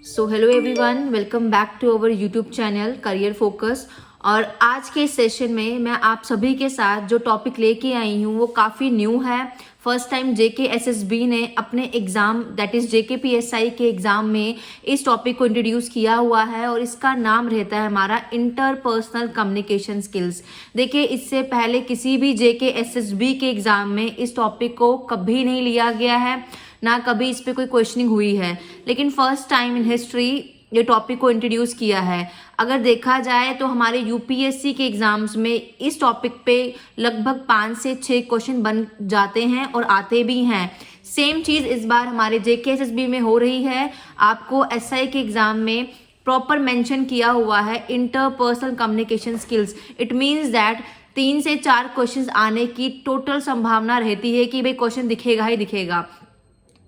So hello everyone, welcome back to our YouTube channel career focus. और आज के session में मैं आप सभी के साथ जो टॉपिक लेके आई हूँ वो काफ़ी न्यू है। फर्स्ट टाइम जेके एसएसबी ने अपने exam that is JK PSI के एग्ज़ाम में इस टॉपिक को इंट्रोड्यूस किया हुआ है और इसका नाम रहता है हमारा इंटरपर्सनल कम्युनिकेशन स्किल्स। देखिए, इससे पहले किसी भी जेके एसएसबी के एग्ज़ाम में इस टॉपिक को कभी नहीं लिया गया है, ना कभी इस पे कोई क्वेश्चनिंग हुई है, लेकिन फर्स्ट टाइम इन हिस्ट्री ये टॉपिक को इंट्रोड्यूस किया है। अगर देखा जाए तो हमारे यूपीएससी के एग्जाम्स में इस टॉपिक पे लगभग 5 से 6 क्वेश्चन बन जाते हैं और आते भी हैं। सेम चीज़ इस बार हमारे जेकेएसएसबी में हो रही है। आपको एसआई के एग्जाम में प्रॉपर मेंशन किया हुआ है interpersonal communication skills. It means that 3 से 4 क्वेश्चंस आने की टोटल संभावना रहती है कि भाई क्वेश्चन दिखेगा ही दिखेगा।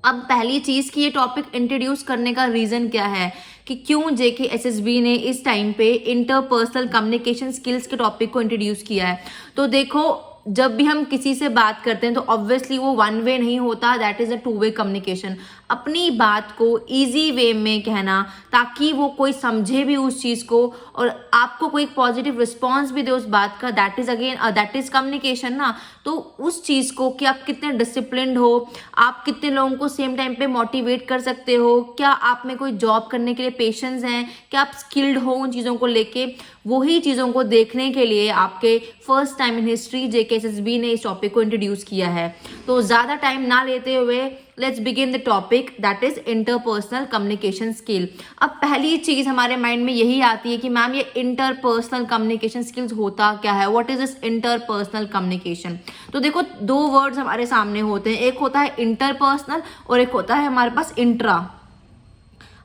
अब पहली चीज़ कि ये टॉपिक इंट्रोड्यूस करने का रीज़न क्या है कि क्यों जेके एसएसबी ने इस टाइम पे इंटरपर्सनल कम्युनिकेशन स्किल्स के टॉपिक को इंट्रोड्यूस किया है। तो देखो, जब भी हम किसी से बात करते हैं तो ऑब्वियसली वो वन वे नहीं होता, that is a two way communication. अपनी बात को इजी वे में कहना ताकि वो कोई समझे भी उस चीज़ को और आपको कोई पॉजिटिव रिस्पॉन्स भी दे उस बात का, that is again that is communication ना। तो उस चीज़ को कि आप कितने डिसिप्लिन्ड हो, आप कितने लोगों को सेम टाइम पे मोटिवेट कर सकते हो, क्या आप में कोई जॉब करने के लिए पेशेंस हैं, क्या आप स्किल्ड हो उन चीज़ों को लेके, वही चीज़ों को देखने के लिए आपके first time in history JKSSB ने इस टॉपिक को इंट्रोड्यूस किया है। तो ज़्यादा टाइम ना लेते हुए let's begin the topic that is interpersonal communication skill. अब पहली चीज़ हमारे माइंड में यही आती है कि मैम ये इंटरपर्सनल कम्युनिकेशन स्किल्स होता क्या है, what is this interpersonal communication. तो देखो, 2 वर्ड्स हमारे सामने होते हैं, एक होता है इंटरपर्सनल और एक होता है हमारे पास इंट्रा।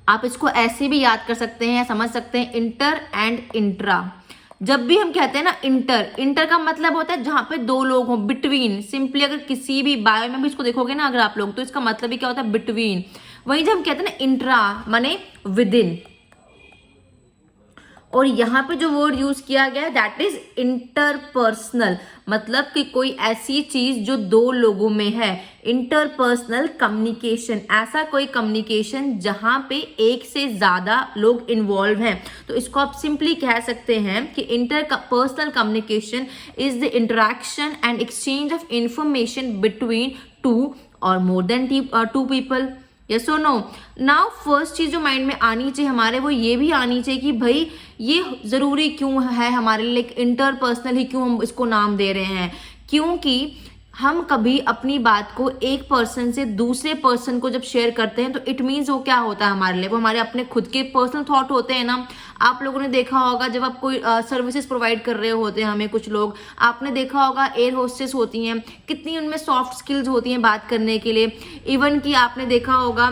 आप इसको ऐसे भी याद कर सकते हैं या समझ सकते हैं, इंटर एंड इंट्रा। जब भी हम कहते हैं ना इंटर का मतलब होता है जहां पे 2 लोग हों, बिटवीन। सिंपली अगर किसी भी बायो में भी इसको देखोगे ना अगर आप लोग, तो इसका मतलब ही क्या होता है, बिटवीन। वहीं जब हम कहते हैं ना इंट्रा माने विद इन, और यहाँ पे जो वर्ड यूज किया गया है दैट इज इंटरपर्सनल, मतलब कि कोई ऐसी चीज जो 2 लोगों में है। इंटरपर्सनल कम्युनिकेशन, ऐसा कोई कम्युनिकेशन जहां पे एक से ज्यादा लोग इन्वॉल्व हैं। तो इसको आप सिंपली कह सकते हैं कि interpersonal communication is the interaction and exchange of information between 2 और मोर देन 2 पीपल। यस और नो। नाउ फर्स्ट चीज जो माइंड में आनी चाहिए हमारे, वो ये भी आनी चाहिए कि भाई ये जरूरी क्यों है हमारे लिए, इंटरपर्सनल ही क्यों हम इसको नाम दे रहे हैं। क्योंकि हम कभी अपनी बात को एक पर्सन से दूसरे पर्सन को जब शेयर करते हैं तो इट मीन्स वो क्या होता है हमारे लिए, वो हमारे अपने खुद के पर्सनल थॉट होते हैं ना। आप लोगों ने देखा होगा जब आप कोई सर्विसेज प्रोवाइड कर रहे होते हैं हमें, कुछ लोग आपने देखा होगा एयर होस्टेस होती हैं, कितनी उनमें सॉफ्ट स्किल्स होती हैं बात करने के लिए। इवन कि आपने देखा होगा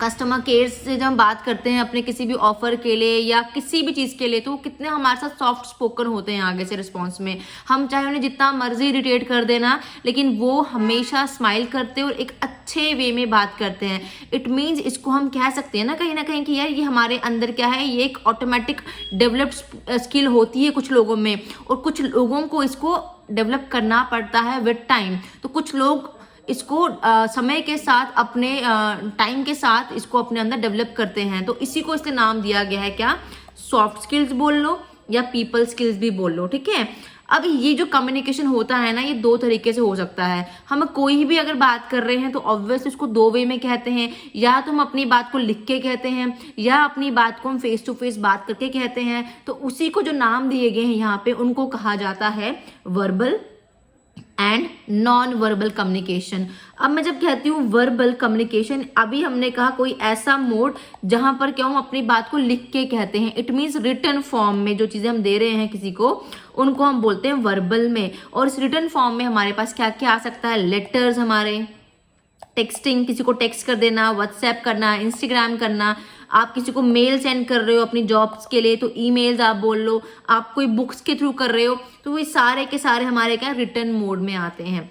कस्टमर केयर से जब हम बात करते हैं अपने किसी भी ऑफर के लिए या किसी भी चीज़ के लिए, तो वो कितने हमारे साथ सॉफ्ट स्पोकन होते हैं आगे से रिस्पॉन्स में। हम चाहे उन्हें जितना मर्जी इरिटेट कर देना, लेकिन वो हमेशा स्माइल करते हैं और एक अच्छे वे में बात करते हैं। इट मीन्स इसको हम कह सकते हैं ना कहीं कि यार ये हमारे अंदर क्या है, ये एक ऑटोमेटिक डेवलप्ड स्किल होती है कुछ लोगों में, और कुछ लोगों को इसको डेवलप करना पड़ता है विद टाइम। तो कुछ लोग इसको समय के साथ, अपने टाइम के साथ इसको अपने अंदर डेवलप करते हैं। तो इसी को इसलिए नाम दिया गया है क्या, सॉफ्ट स्किल्स बोल लो या पीपल स्किल्स भी बोल लो, ठीक है। अब ये जो कम्युनिकेशन होता है ना, ये 2 तरीके से हो सकता है। हम कोई भी अगर बात कर रहे हैं तो ऑब्वियसली इसको 2 वे में कहते हैं, या तो हम अपनी बात को लिख के कहते हैं या अपनी बात को हम फेस टू फेस बात करके कहते हैं। तो उसी को जो नाम दिए गए हैं यहाँ पे उनको कहा जाता है verbal and non verbal communication. अब मैं जब कहती हूँ वर्बल कम्युनिकेशन, अभी हमने कहा कोई ऐसा मोड जहां पर क्या हम अपनी बात को लिख के कहते हैं। इट मीन्स रिटन फॉर्म में जो चीजें हम दे रहे हैं किसी को, उनको हम बोलते हैं वर्बल में। और इस रिटन फॉर्म में हमारे पास क्या क्या आ सकता है, लेटर्स, हमारे टेक्सटिंग, किसी को टेक्स्ट कर देना, व्हाट्सएप करना, इंस्टाग्राम करना, आप किसी को मेल सेंड कर रहे हो अपनी जॉब्स के लिए तो ईमेल्स आप बोल लो, आप कोई बुक्स के थ्रू कर रहे हो, तो ये सारे के सारे हमारे क्या रिटन मोड में आते हैं।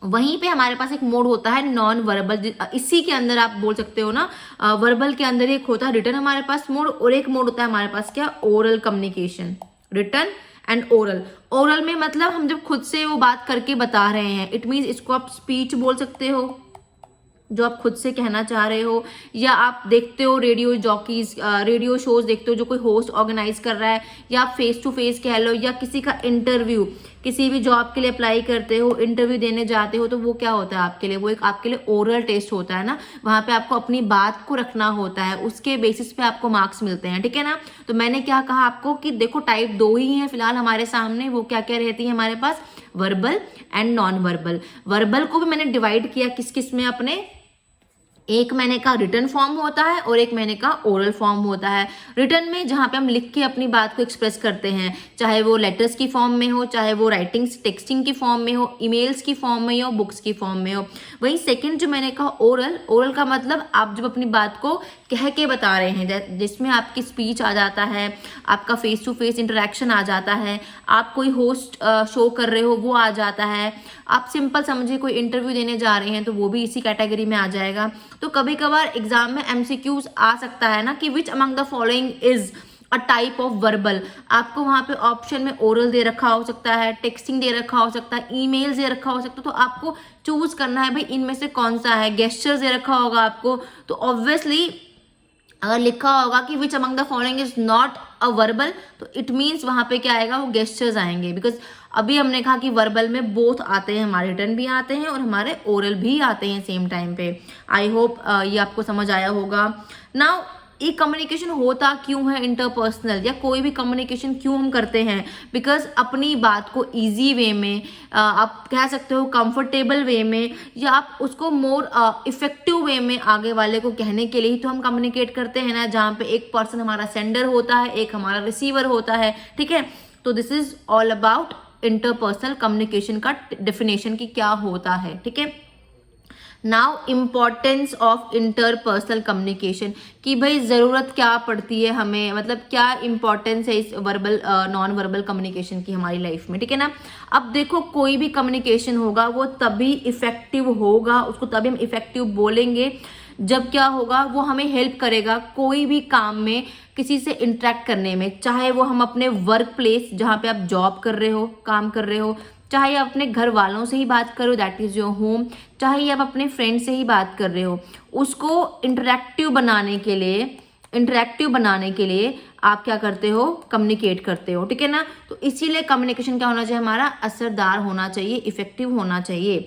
वहीं पे हमारे पास एक मोड होता है नॉन वर्बल, इसी के अंदर आप बोल सकते हो ना, वर्बल के अंदर एक होता है रिटन हमारे पास मोड, और एक मोड होता है हमारे पास क्या, oral communication. Written and oral. Oral में मतलब हम जब खुद से वो बात करके बता रहे हैं, इट मीन्स इसको आप स्पीच बोल सकते हो, जो आप खुद से कहना चाह रहे हो, या आप देखते हो रेडियो जॉकीज, रेडियो शोज देखते हो जो कोई होस्ट ऑर्गेनाइज कर रहा है, या आप फेस टू फेस कह लो, या किसी का इंटरव्यू, किसी भी जॉब के लिए अप्लाई करते हो, इंटरव्यू देने जाते हो, तो वो क्या होता है आपके लिए, वो एक आपके लिए ओरल टेस्ट होता है ना, वहाँ पे आपको अपनी बात को रखना होता है, उसके बेसिस पे आपको मार्क्स मिलते हैं, ठीक है ना। तो मैंने क्या कहा आपको कि देखो टाइप 2 ही है फिलहाल हमारे सामने, वो क्या क्या रहती है हमारे पास, verbal and non verbal. Verbal को भी मैंने डिवाइड किया किस किस में अपने, एक महीने का रिटर्न फॉर्म होता है और एक महीने का ओरल फॉर्म होता है। रिटर्न में जहाँ पे हम लिख के अपनी बात को एक्सप्रेस करते हैं, चाहे वो लेटर्स की फॉर्म में हो, चाहे वो राइटिंग्स टेक्सटिंग की फॉर्म में हो, ईमेल्स की फॉर्म में हो, बुक्स की फॉर्म में हो। वहीं सेकंड जो मैंने कहा ओरल, ओरल का मतलब आप जब अपनी बात को कह के बता रहे हैं, जिसमें आपकी स्पीच आ जाता है, आपका फेस टू फेस इंटरेक्शन आ जाता है, आप कोई होस्ट शो कर रहे हो वो आ जाता है, आप सिंपल समझिए कोई इंटरव्यू देने जा रहे हैं तो वो भी इसी कैटेगरी में आ जाएगा। तो कभी कभार एग्जाम में एमसीक्यूज आ सकता है ना कि which among the following is a type of verbal, आपको वहां पे ऑप्शन में ओरल दे रखा हो सकता है, टेक्सटिंग दे रखा हो सकता है, ईमेल दे रखा हो सकता है, तो आपको चूज करना है भाई इनमें से कौन सा है। गेस्चर्स दे रखा होगा आपको, तो ऑब्वियसली अगर लिखा होगा कि which among the following is not a verbal, तो इट मीन्स वहां पे क्या आएगा, वो गेस्चर्स आएंगे। बिकॉज अभी हमने कहा कि वर्बल में बोथ आते हैं, हमारे रिटर्न भी आते हैं और हमारे ओरल भी आते हैं सेम टाइम पे। आई होप ये आपको समझ आया होगा। नाउ ये कम्युनिकेशन होता क्यों है इंटरपर्सनल, या कोई भी कम्युनिकेशन क्यों हम करते हैं, बिकॉज अपनी बात को इजी वे में, आप कह सकते हो कंफर्टेबल वे में, या आप उसको मोर इफेक्टिव वे में आगे वाले को कहने के लिए ही तो हम कम्युनिकेट करते हैं ना, जहाँ पे एक पर्सन हमारा सेंडर होता है, एक हमारा रिसीवर होता है, ठीक है। तो this is all about interpersonal communication का डेफिनेशन की क्या होता है, ठीक है। Now importance of interpersonal communication, कि भाई ज़रूरत क्या पड़ती है हमें, मतलब क्या इंपॉर्टेंस है इस वर्बल नॉन वर्बल कम्युनिकेशन की हमारी लाइफ में, ठीक है ना। अब देखो कोई भी कम्युनिकेशन होगा वो तभी इफेक्टिव होगा, उसको तभी हम इफेक्टिव बोलेंगे जब क्या होगा, वो हमें हेल्प करेगा कोई भी काम में, किसी से इंटरेक्ट करने में, चाहे वो हम अपने वर्क प्लेस जहाँ पे आप जॉब कर रहे हो, काम कर रहे हो, चाहे आप अपने घर वालों से ही बात करो, दैट इज़ योर होम, चाहे आप अपने फ्रेंड से ही बात कर रहे हो, उसको इंटरेक्टिव बनाने के लिए आप क्या करते हो, कम्युनिकेट करते हो, ठीक है ना। तो इसीलिए कम्युनिकेशन क्या होना चाहिए हमारा, असरदार होना चाहिए, इफेक्टिव होना चाहिए,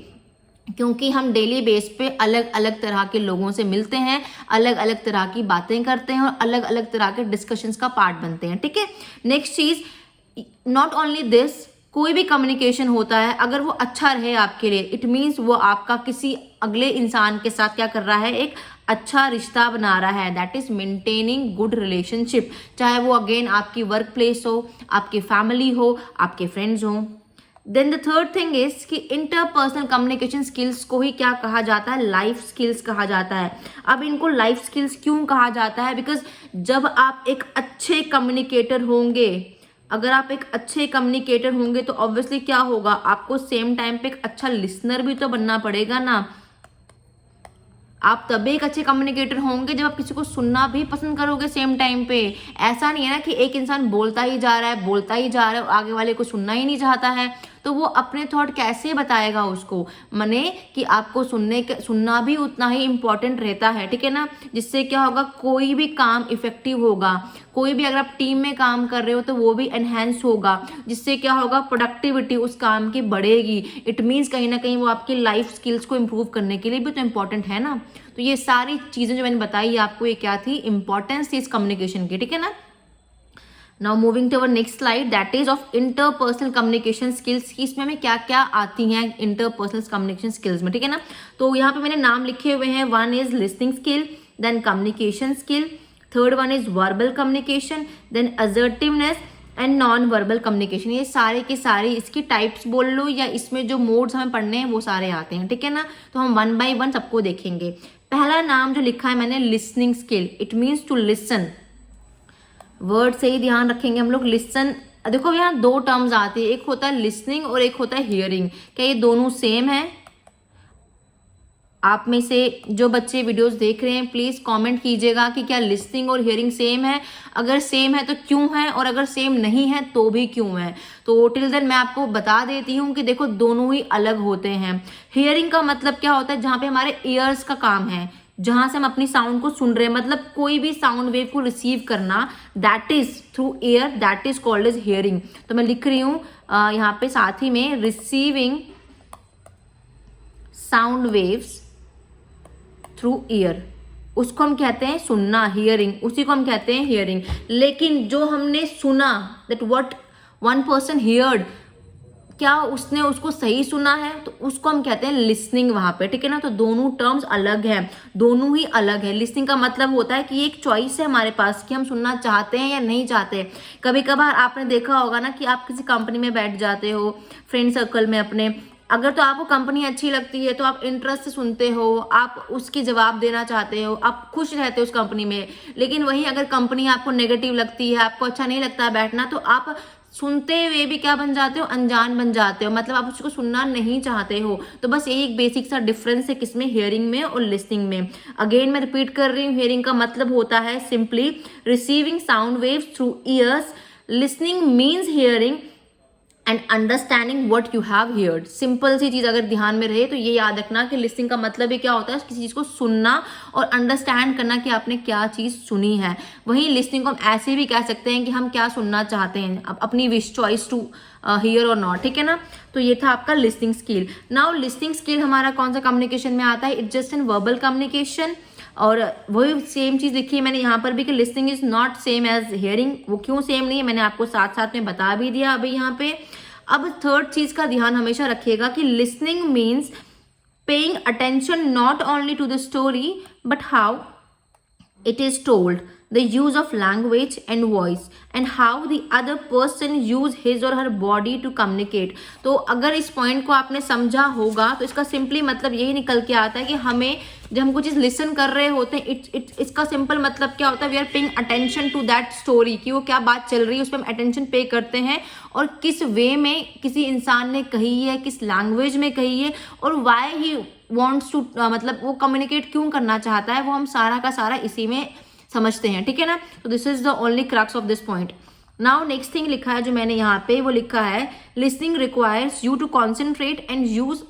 क्योंकि हम डेली बेस पे अलग अलग तरह के लोगों से मिलते हैं, अलग अलग तरह की बातें करते हैं और अलग अलग तरह के डिस्कशंस का पार्ट बनते हैं, ठीक है। नेक्स्ट चीज, नॉट ओनली दिस, कोई भी कम्युनिकेशन होता है अगर वो अच्छा रहे आपके लिए, इट मीन्स वो आपका किसी अगले इंसान के साथ क्या कर रहा है, एक अच्छा रिश्ता बना रहा है, that is maintaining good relationship, चाहे वो अगेन आपकी वर्क प्लेस हो, आपकी फैमिली हो, आपके फ्रेंड्स हो। Then the third thing is कि इंटरपर्सनल कम्युनिकेशन स्किल्स को ही क्या कहा जाता है, लाइफ स्किल्स कहा जाता है। अब इनको लाइफ स्किल्स क्यों कहा जाता है, बिकॉज जब आप एक अच्छे कम्युनिकेटर होंगे, अगर आप एक अच्छे कम्युनिकेटर होंगे तो ऑब्वियसली क्या होगा, आपको सेम टाइम पे एक अच्छा लिसनर भी तो बनना पड़ेगा ना। आप तभी एक अच्छे कम्युनिकेटर होंगे जब आप किसी को सुनना भी पसंद करोगे सेम टाइम पे। ऐसा नहीं है ना कि एक इंसान बोलता ही जा रहा है, आगे वाले को सुनना ही नहीं चाहता है, तो वो अपने थॉट कैसे बताएगा उसको, मने कि आपको सुनना भी उतना ही इम्पोर्टेंट रहता है, ठीक है ना। जिससे क्या होगा, कोई भी काम इफेक्टिव होगा, कोई भी अगर आप टीम में काम कर रहे हो तो वो भी एनहेंस होगा, जिससे क्या होगा, प्रोडक्टिविटी उस काम की बढ़ेगी। इट मीन्स कहीं ना कहीं वो आपकी लाइफ स्किल्स को इम्प्रूव करने के लिए भी तो इम्पोर्टेंट है ना। तो ये सारी चीजें जो मैंने बताई आपको, ये क्या थी, इंपॉर्टेंस थी इस कम्युनिकेशन की, ठीक है ना। Now moving to our next slide, that is of interpersonal communication skills, की इसमें हमें क्या क्या आती हैं इंटरपर्सनल कम्युनिकेशन स्किल्स में, ठीक है ना। तो यहाँ पे मैंने नाम लिखे हुए हैं, one is listening skill, then communication skill, third one is verbal communication, then assertiveness and non verbal communication. ये सारे के सारे इसकी टाइप्स बोल लो या इसमें जो मोड्स हमें पढ़ने हैं वो सारे आते हैं, ठीक है ना। तो हम वन बाय वन सबको देखेंगे। पहला नाम जो लिखा है मैंने, listening skill, it means to listen, word से ही ध्यान रखेंगे हम लोग। लिसन, देखो यहाँ दो टर्म्स आती है, एक होता है लिसनिंग और एक होता है हियरिंग। क्या ये दोनों सेम है? आप में से जो बच्चे वीडियोस देख रहे हैं प्लीज़ कमेंट कीजिएगा कि क्या लिसनिंग और हियरिंग सेम है, अगर सेम है तो क्यों है, और अगर सेम नहीं है तो भी क्यों है। तो टिल देन मैं आपको बता देती हूँ कि देखो दोनों ही अलग होते हैं। हियरिंग का मतलब क्या होता है, जहाँ पे हमारे ईयर्स का काम है, जहां से हम अपनी साउंड को सुन रहे हैं, मतलब कोई भी साउंड वेव को रिसीव करना, that is through ear, that is called as hearing. तो मैं लिख रही हूँ यहाँ पे साथ ही में, receiving sound waves through year, उसको हम कहते हैं सुनना, हियरिंग, उसी को हम कहते हैं हियरिंग। लेकिन जो हमने सुना, that what one person heard, क्या उसने उसको सही सुना है, तो उसको हम कहते हैं लिसनिंग वहां पे, ठीक है ना। तो दोनों टर्म्स अलग हैं, दोनों ही अलग है। लिसनिंग का मतलब होता है कि एक चॉइस है हमारे पास कि हम सुनना चाहते हैं या नहीं चाहते। कभी कभार आपने देखा होगा ना कि आप किसी कंपनी में बैठ जाते हो, फ्रेंड सर्कल में अपने, अगर तो आपको कंपनी अच्छी लगती है तो आप इंटरेस्ट से सुनते हो, आप उसकी जवाब देना चाहते हो, आप खुश रहते हो उस कंपनी में। लेकिन वहीं अगर कंपनी आपको नेगेटिव लगती है, आपको अच्छा नहीं लगता है बैठना, तो आप सुनते हुए भी क्या बन जाते हो, अनजान बन जाते हो, मतलब आप उसको सुनना नहीं चाहते हो। तो बस यही एक बेसिक सा डिफरेंस है किसमें, हियरिंग में और लिसनिंग में। अगेन मैं रिपीट कर रही हूँ, हियरिंग का मतलब होता है simply receiving sound waves through ears, listening means hearing and understanding what you have heard. Simple सी चीज अगर ध्यान में रहे तो ये याद रखना कि लिसनिंग का मतलब ही क्या होता है, किसी चीज को सुनना और अंडरस्टैंड करना कि आपने क्या चीज सुनी है। वहीं लिसनिंग को हम ऐसे भी कह सकते हैं कि हम क्या सुनना चाहते हैं, अपनी विश, चॉइस टू हियर और नॉट, ठीक है ना। तो ये था आपका listening skill. Now listening skill हमारा कौन सा कम्युनिकेशन में आता है, it's just in verbal communication. और वही सेम चीज लिखी है मैंने यहाँ पर भी कि listening is not same as hearing. वो क्यों सेम नहीं है मैंने आपको साथ साथ में बता भी दिया अभी यहाँ पे। अब थर्ड चीज का ध्यान हमेशा रखिएगा कि listening means paying attention not only to the story but how it is told, the use of language and voice and how the other person use his or her body to communicate। तो अगर इस point को आपने समझा होगा तो इसका simply मतलब यही निकल के आता है कि हमें जब हम कुछ चीज लिसन कर रहे होते हैं, इसका सिंपल मतलब क्या होता है, we are paying attention to that story, कि वो क्या बात चल रही है उस पर हम अटेंशन पे करते हैं, और किस वे में किसी इंसान ने कही है, किस लैंग्वेज में कही है, और वाई ही वॉन्ट्स टू, मतलब वो कम्युनिकेट क्यों करना चाहता है, वो हम सारा का सारा इसी में समझते हैं, ठीक है ना। तो this is the only crux of this point. Now next thing लिखा है जो मैंने यहाँ पे, वो लिखा है listening requires you to concentrate and use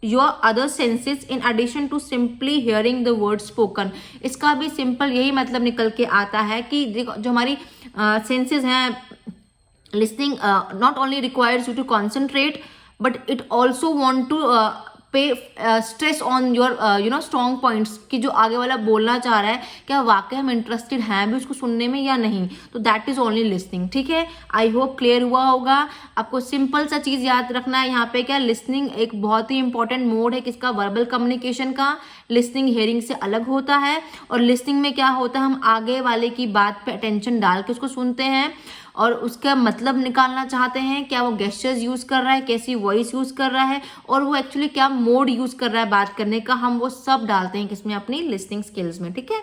your other senses in addition to simply hearing the word spoken. इसका भी सिंपल यही मतलब निकल के आता है कि जो हमारी सेंसेस हैं, listening not only requires you to concentrate but it also want to pay stress on your strong points, कि जो आगे वाला बोलना चाह रहा है क्या वाकई हम इंटरेस्टेड हैं भी उसको सुनने में या नहीं। तो दैट इज ओनली लिसनिंग, ठीक है। आई होप क्लियर हुआ होगा आपको। सिंपल सा चीज याद रखना है यहाँ पे, क्या लिसनिंग एक बहुत ही इंपॉर्टेंट मोड है किसका, वर्बल कम्युनिकेशन का। लिसनिंग हियरिंग से अलग होता है, और लिसनिंग में क्या होता है, हम आगे वाले की बात पे अटेंशन डाल के उसको सुनते हैं और उसका मतलब निकालना चाहते हैं, क्या वो गेस्चर्स यूज कर रहा है, कैसी वॉइस यूज कर रहा है, और वो एक्चुअली क्या मोड यूज कर रहा है बात करने का, हम वो सब डालते हैं किसमें, अपनी लिसनिंग स्किल्स में, ठीक है।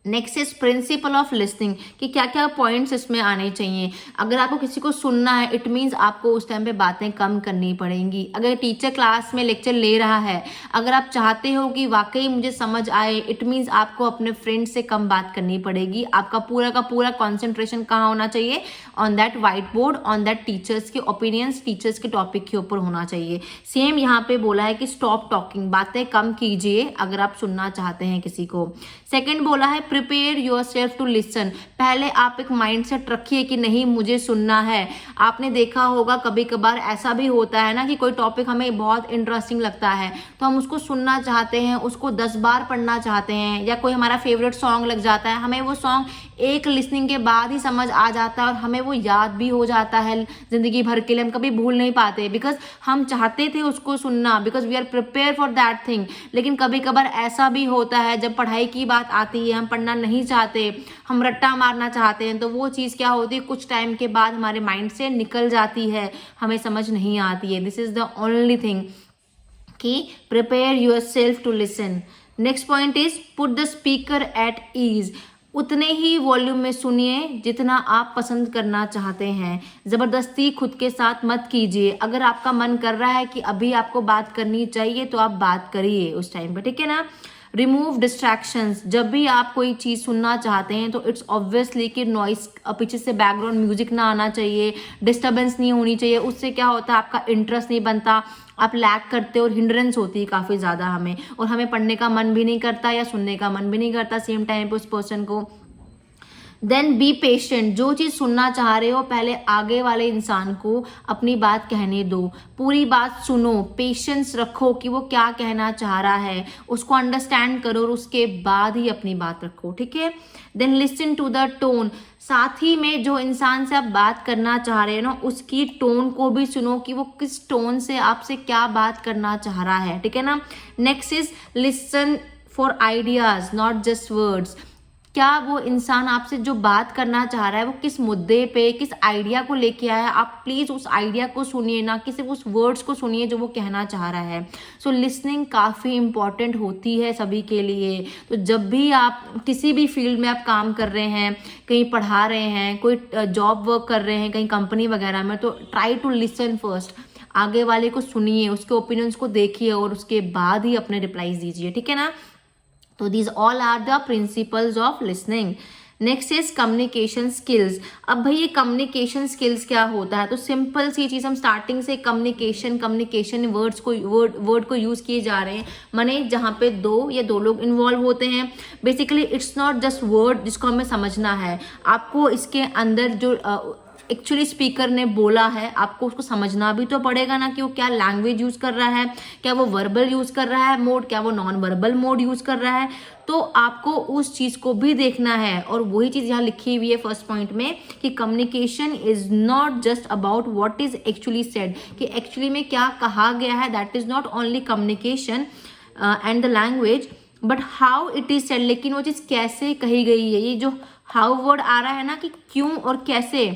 Next is principle of listening, कि क्या क्या पॉइंट्स इसमें आने चाहिए। अगर आपको किसी को सुनना है, इट मीन्स आपको उस टाइम पे बातें कम करनी पड़ेंगी। अगर टीचर क्लास में लेक्चर ले रहा है, अगर आप चाहते हो कि वाकई मुझे समझ आए, इट मीन्स आपको अपने फ्रेंड से कम बात करनी पड़ेगी। आपका पूरा का पूरा कॉन्सेंट्रेशन कहाँ होना चाहिए, on that white board, on that teachers के ओपिनियंस, टीचर्स के टॉपिक के ऊपर होना चाहिए। सेम यहाँ पे बोला है कि स्टॉप टॉकिंग, बातें कम कीजिए अगर आप सुनना चाहते हैं किसी को। सेकेंड बोला है prepare yourself to listen, पहले आप एक माइंड सेट रखिए कि नहीं मुझे सुनना है। आपने देखा होगा कभी कभार ऐसा भी होता है ना कि कोई टॉपिक हमें बहुत इंटरेस्टिंग लगता है तो हम उसको सुनना चाहते हैं, उसको 10 बार पढ़ना चाहते हैं, या कोई हमारा फेवरेट सॉन्ग लग जाता है, हमें वो सॉन्ग एक लिसनिंग के बाद ही समझ आ जाता है और हमें वो याद भी हो जाता है जिंदगी भर के लिए, हम कभी भूल नहीं पाते, बिकॉज हम चाहते थे उसको सुनना, because we are prepare for that thing. लेकिन कभी कभार ऐसा भी होता है जब पढ़ाई की बात आती है, हम पढ़ना नहीं चाहते, हम रट्टा मारना चाहते हैं, तो वो चीज़ क्या होती है, कुछ टाइम के बाद हमारे माइंड से निकल जाती है, हमें समझ नहीं आती है। This is the only thing कि prepare yourself to listen. Next point is put the speaker at ease, उतने ही वॉल्यूम में सुनिए जितना आप पसंद करना चाहते हैं। ज़बरदस्ती खुद के साथ मत कीजिए। अगर आपका मन कर रहा है कि अभी आपको बात करनी चाहिए तो आप बात करिए उस टाइम पे, ठीक है ना। Remove distractions. जब भी आप कोई चीज़ सुनना चाहते हैं तो इट्स ऑब्वियसली कि नॉइस, पीछे से बैकग्राउंड म्यूजिक ना आना चाहिए, डिस्टर्बेंस नहीं होनी चाहिए। उससे क्या होता है, आपका इंटरेस्ट नहीं बनता, आप लैग करते हो और हिंड्रेंस होती है काफ़ी ज़्यादा हमें, और हमें पढ़ने का मन भी नहीं करता या सुनने का मन भी नहीं करता सेम टाइम पे उस पर्सन को। Then be patient. जो चीज़ सुनना चाह रहे हो पहले आगे वाले इंसान को अपनी बात कहने दो, पूरी बात सुनो, पेशेंस रखो कि वो क्या कहना चाह रहा है, उसको अंडरस्टैंड करो और उसके बाद ही अपनी बात रखो, ठीक है। Then listen to the tone. साथ ही में जो इंसान से आप बात करना चाह रहे हो ना, उसकी टोन को भी सुनो कि वो किस टोन से आपसे क्या बात करना चाह रहा है, ठीक है ना। Next is listen for ideas not just words. क्या वो इंसान आपसे जो बात करना चाह रहा है वो किस मुद्दे पे, किस आइडिया को लेके आया है, आप प्लीज़ उस आइडिया को सुनिए, ना कि सिर्फ उस वर्ड्स को सुनिए जो वो कहना चाह रहा है। सो लिसनिंग काफ़ी इंपॉर्टेंट होती है सभी के लिए। तो जब भी आप किसी भी फील्ड में आप काम कर रहे हैं, कहीं पढ़ा रहे हैं, कोई जॉब वर्क कर रहे हैं कहीं कंपनी वगैरह में, तो ट्राई टू लिसन फर्स्ट। आगे वाले को सुनिए, उसके ओपिनियंस को देखिए और उसके बाद ही अपने रिप्लाईज दीजिए, ठीक है ना। तो these all are the principles of listening. Next is communication skills. अब भाई ये कम्युनिकेशन स्किल्स क्या होता है, तो सिंपल सी चीज़, हम स्टार्टिंग से कम्युनिकेशन वर्ड को यूज़ किए जा रहे हैं, माने जहाँ पे दो या दो लोग इन्वॉल्व होते हैं। Basically it's not just word जिसको हमें समझना है, आपको इसके अंदर जो एक्चुअली स्पीकर ने बोला है आपको उसको समझना भी तो पड़ेगा ना, कि वो क्या लैंग्वेज यूज़ कर रहा है, क्या वो वर्बल यूज़ कर रहा है मोड, क्या वो नॉन वर्बल मोड यूज़ कर रहा है। तो आपको उस चीज़ को भी देखना है, और वही चीज़ यहाँ लिखी हुई है फर्स्ट पॉइंट में कि communication is not just about what is actually said, कि एक्चुअली में क्या कहा गया है। That is not only communication and the language but how it is said. लेकिन वो चीज़ कैसे कही गई है, ये जो हाउ वर्ड आ रहा है ना, कि क्यों और कैसे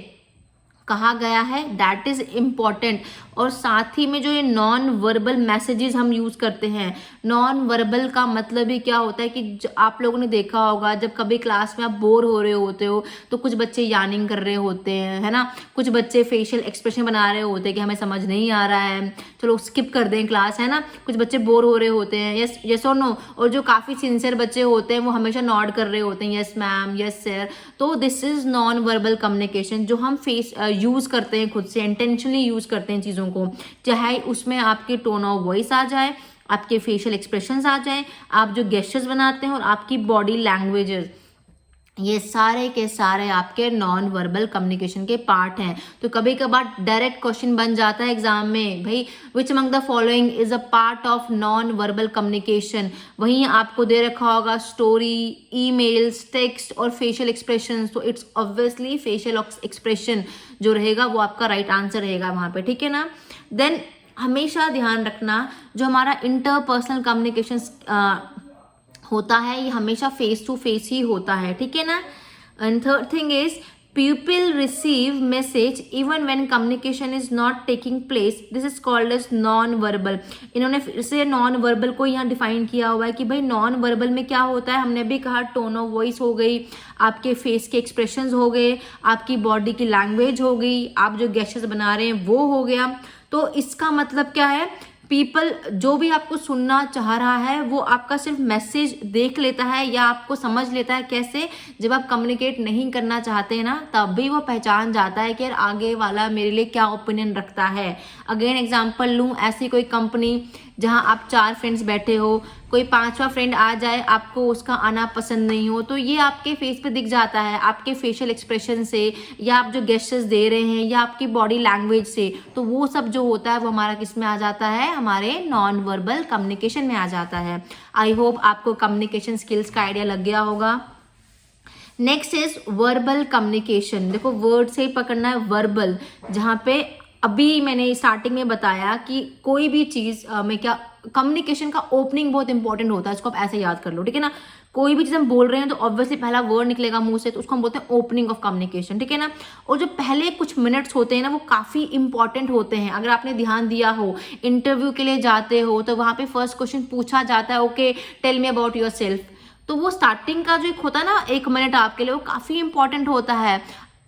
कहा गया है, दैट इज इम्पॉर्टेंट। और साथ ही में जो ये नॉन वर्बल मैसेजेस हम यूज़ करते हैं, नॉन वर्बल का मतलब ही क्या होता है कि आप लोगों ने देखा होगा जब कभी क्लास में आप बोर हो रहे होते हो तो कुछ बच्चे यार्निंग कर रहे होते हैं, है ना, कुछ बच्चे फेशियल एक्सप्रेशन बना रहे होते हैं कि हमें समझ नहीं आ रहा है, चलो स्किप कर दें क्लास, है ना। कुछ बच्चे बोर हो रहे होते हैं, यस यस और नो। और जो काफ़ी सिंसियर बच्चे होते हैं वो हमेशा नॉड कर रहे होते हैं, यस मैम, यस सर। तो this is non verbal communication, जो हम फेस यूज़ करते हैं, खुद से इंटेंशनली यूज़ करते हैं चीज़ों को, चाहे उसमें आपकी टोन ऑफ वॉइस आ जाए, आपके फेशियल एक्सप्रेशंस आ जाए, आप जो गेस्चर्स बनाते हैं और आपकी बॉडी लैंग्वेजेस, ये सारे के सारे आपके नॉन वर्बल कम्युनिकेशन के पार्ट हैं। तो कभी कभार डायरेक्ट क्वेश्चन बन जाता है एग्जाम में, भाई which among the following is a part of non verbal communication. वहीं आपको दे रखा होगा स्टोरी, ईमेल्स, टेक्स्ट और फेशियल एक्सप्रेशन, तो इट्स ऑब्वियसली फेशियल एक्सप्रेशन जो रहेगा वो आपका राइट आंसर रहेगा वहाँ पे, ठीक है ना। देन हमेशा ध्यान रखना जो हमारा इंटरपर्सनल कम्युनिकेशन होता है ये हमेशा फेस टू फेस ही होता है, ठीक है ना। And third thing is people receive message even when communication is not taking place, this is called as non verbal. इन्होंने फिर से नॉन वर्बल को यहाँ डिफाइन किया हुआ है कि भाई नॉन वर्बल में क्या होता है, हमने भी कहा टोन ऑफ वॉइस हो गई, आपके फेस के एक्सप्रेशंस हो गए, आपकी बॉडी की लैंग्वेज हो गई, आप जो गेस्चर्स बना रहे हैं वो हो गया। तो इसका मतलब क्या है, पीपल जो भी आपको सुनना चाह रहा है वो आपका सिर्फ मैसेज देख लेता है या आपको समझ लेता है। कैसे, जब आप कम्युनिकेट नहीं करना चाहते हैं ना तब भी वो पहचान जाता है कि यार आगे वाला मेरे लिए क्या ओपिनियन रखता है। अगेन एग्जांपल लूँ, ऐसी कोई कंपनी जहां आप 4 फ्रेंड्स बैठे हो, कोई 5वां फ्रेंड आ जाए, आपको उसका आना पसंद नहीं हो, तो ये आपके फेस पे दिख जाता है, आपके फेशियल एक्सप्रेशन से, या आप जो गेस्चर्स दे रहे हैं, या आपकी बॉडी लैंग्वेज से। तो वो सब जो होता है वो हमारा किस में आ जाता है, हमारे नॉन वर्बल कम्युनिकेशन में आ जाता है। आई होप आपको कम्युनिकेशन स्किल्स का आइडिया लग गया होगा। Next is verbal communication. देखो वर्ड से ही पकड़ना है, वर्बल, जहाँ पे अभी मैंने स्टार्टिंग में बताया कि कोई भी चीज़ में क्या कम्युनिकेशन का ओपनिंग बहुत इंपॉर्टेंट होता है, इसको आप ऐसे याद कर लो, ठीक है ना। कोई भी चीज़ हम बोल रहे हैं तो ऑब्वियसली पहला वर्ड निकलेगा मुंह से, तो उसको हम बोलते हैं ओपनिंग ऑफ कम्युनिकेशन, ठीक है ना। और जो पहले कुछ मिनट्स होते हैं ना वो काफ़ी इंपॉर्टेंट होते हैं। अगर आपने ध्यान दिया हो, इंटरव्यू के लिए जाते हो तो वहाँ पे फर्स्ट क्वेश्चन पूछा जाता है, okay tell me about yourself. तो वो स्टार्टिंग का जो एक होता है ना 1 मिनट आपके लिए, वो काफ़ी इंपॉर्टेंट होता है।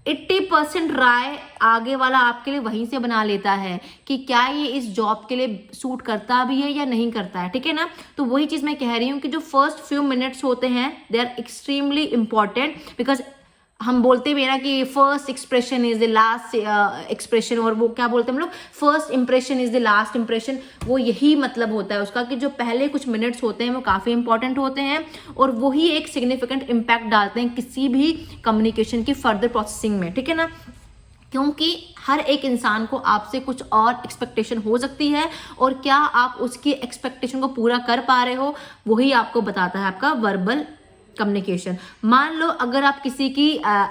80% राय आगे वाला आपके लिए वहीं से बना लेता है कि क्या ये इस जॉब के लिए सूट करता भी है या नहीं करता है, ठीक है ना। तो वही चीज़ मैं कह रही हूँ कि जो फर्स्ट फ्यू मिनट्स होते हैं they are extremely important, because हम बोलते भी है ना कि first expression is the last expression, और वो क्या बोलते हैं हम लोग, first impression is the last impression. वो यही मतलब होता है उसका कि जो पहले कुछ मिनट्स होते हैं वो काफ़ी इंपॉर्टेंट होते हैं और वही एक सिग्निफिकेंट इम्पैक्ट डालते हैं किसी भी कम्युनिकेशन की फर्दर प्रोसेसिंग में, ठीक है ना। क्योंकि हर एक इंसान को आपसे कुछ और एक्सपेक्टेशन हो सकती है और क्या आप उसकी एक्सपेक्टेशन को पूरा कर पा रहे हो, वही आपको बताता है आपका वर्बल कम्युनिकेशन। मान लो अगर आप किसी की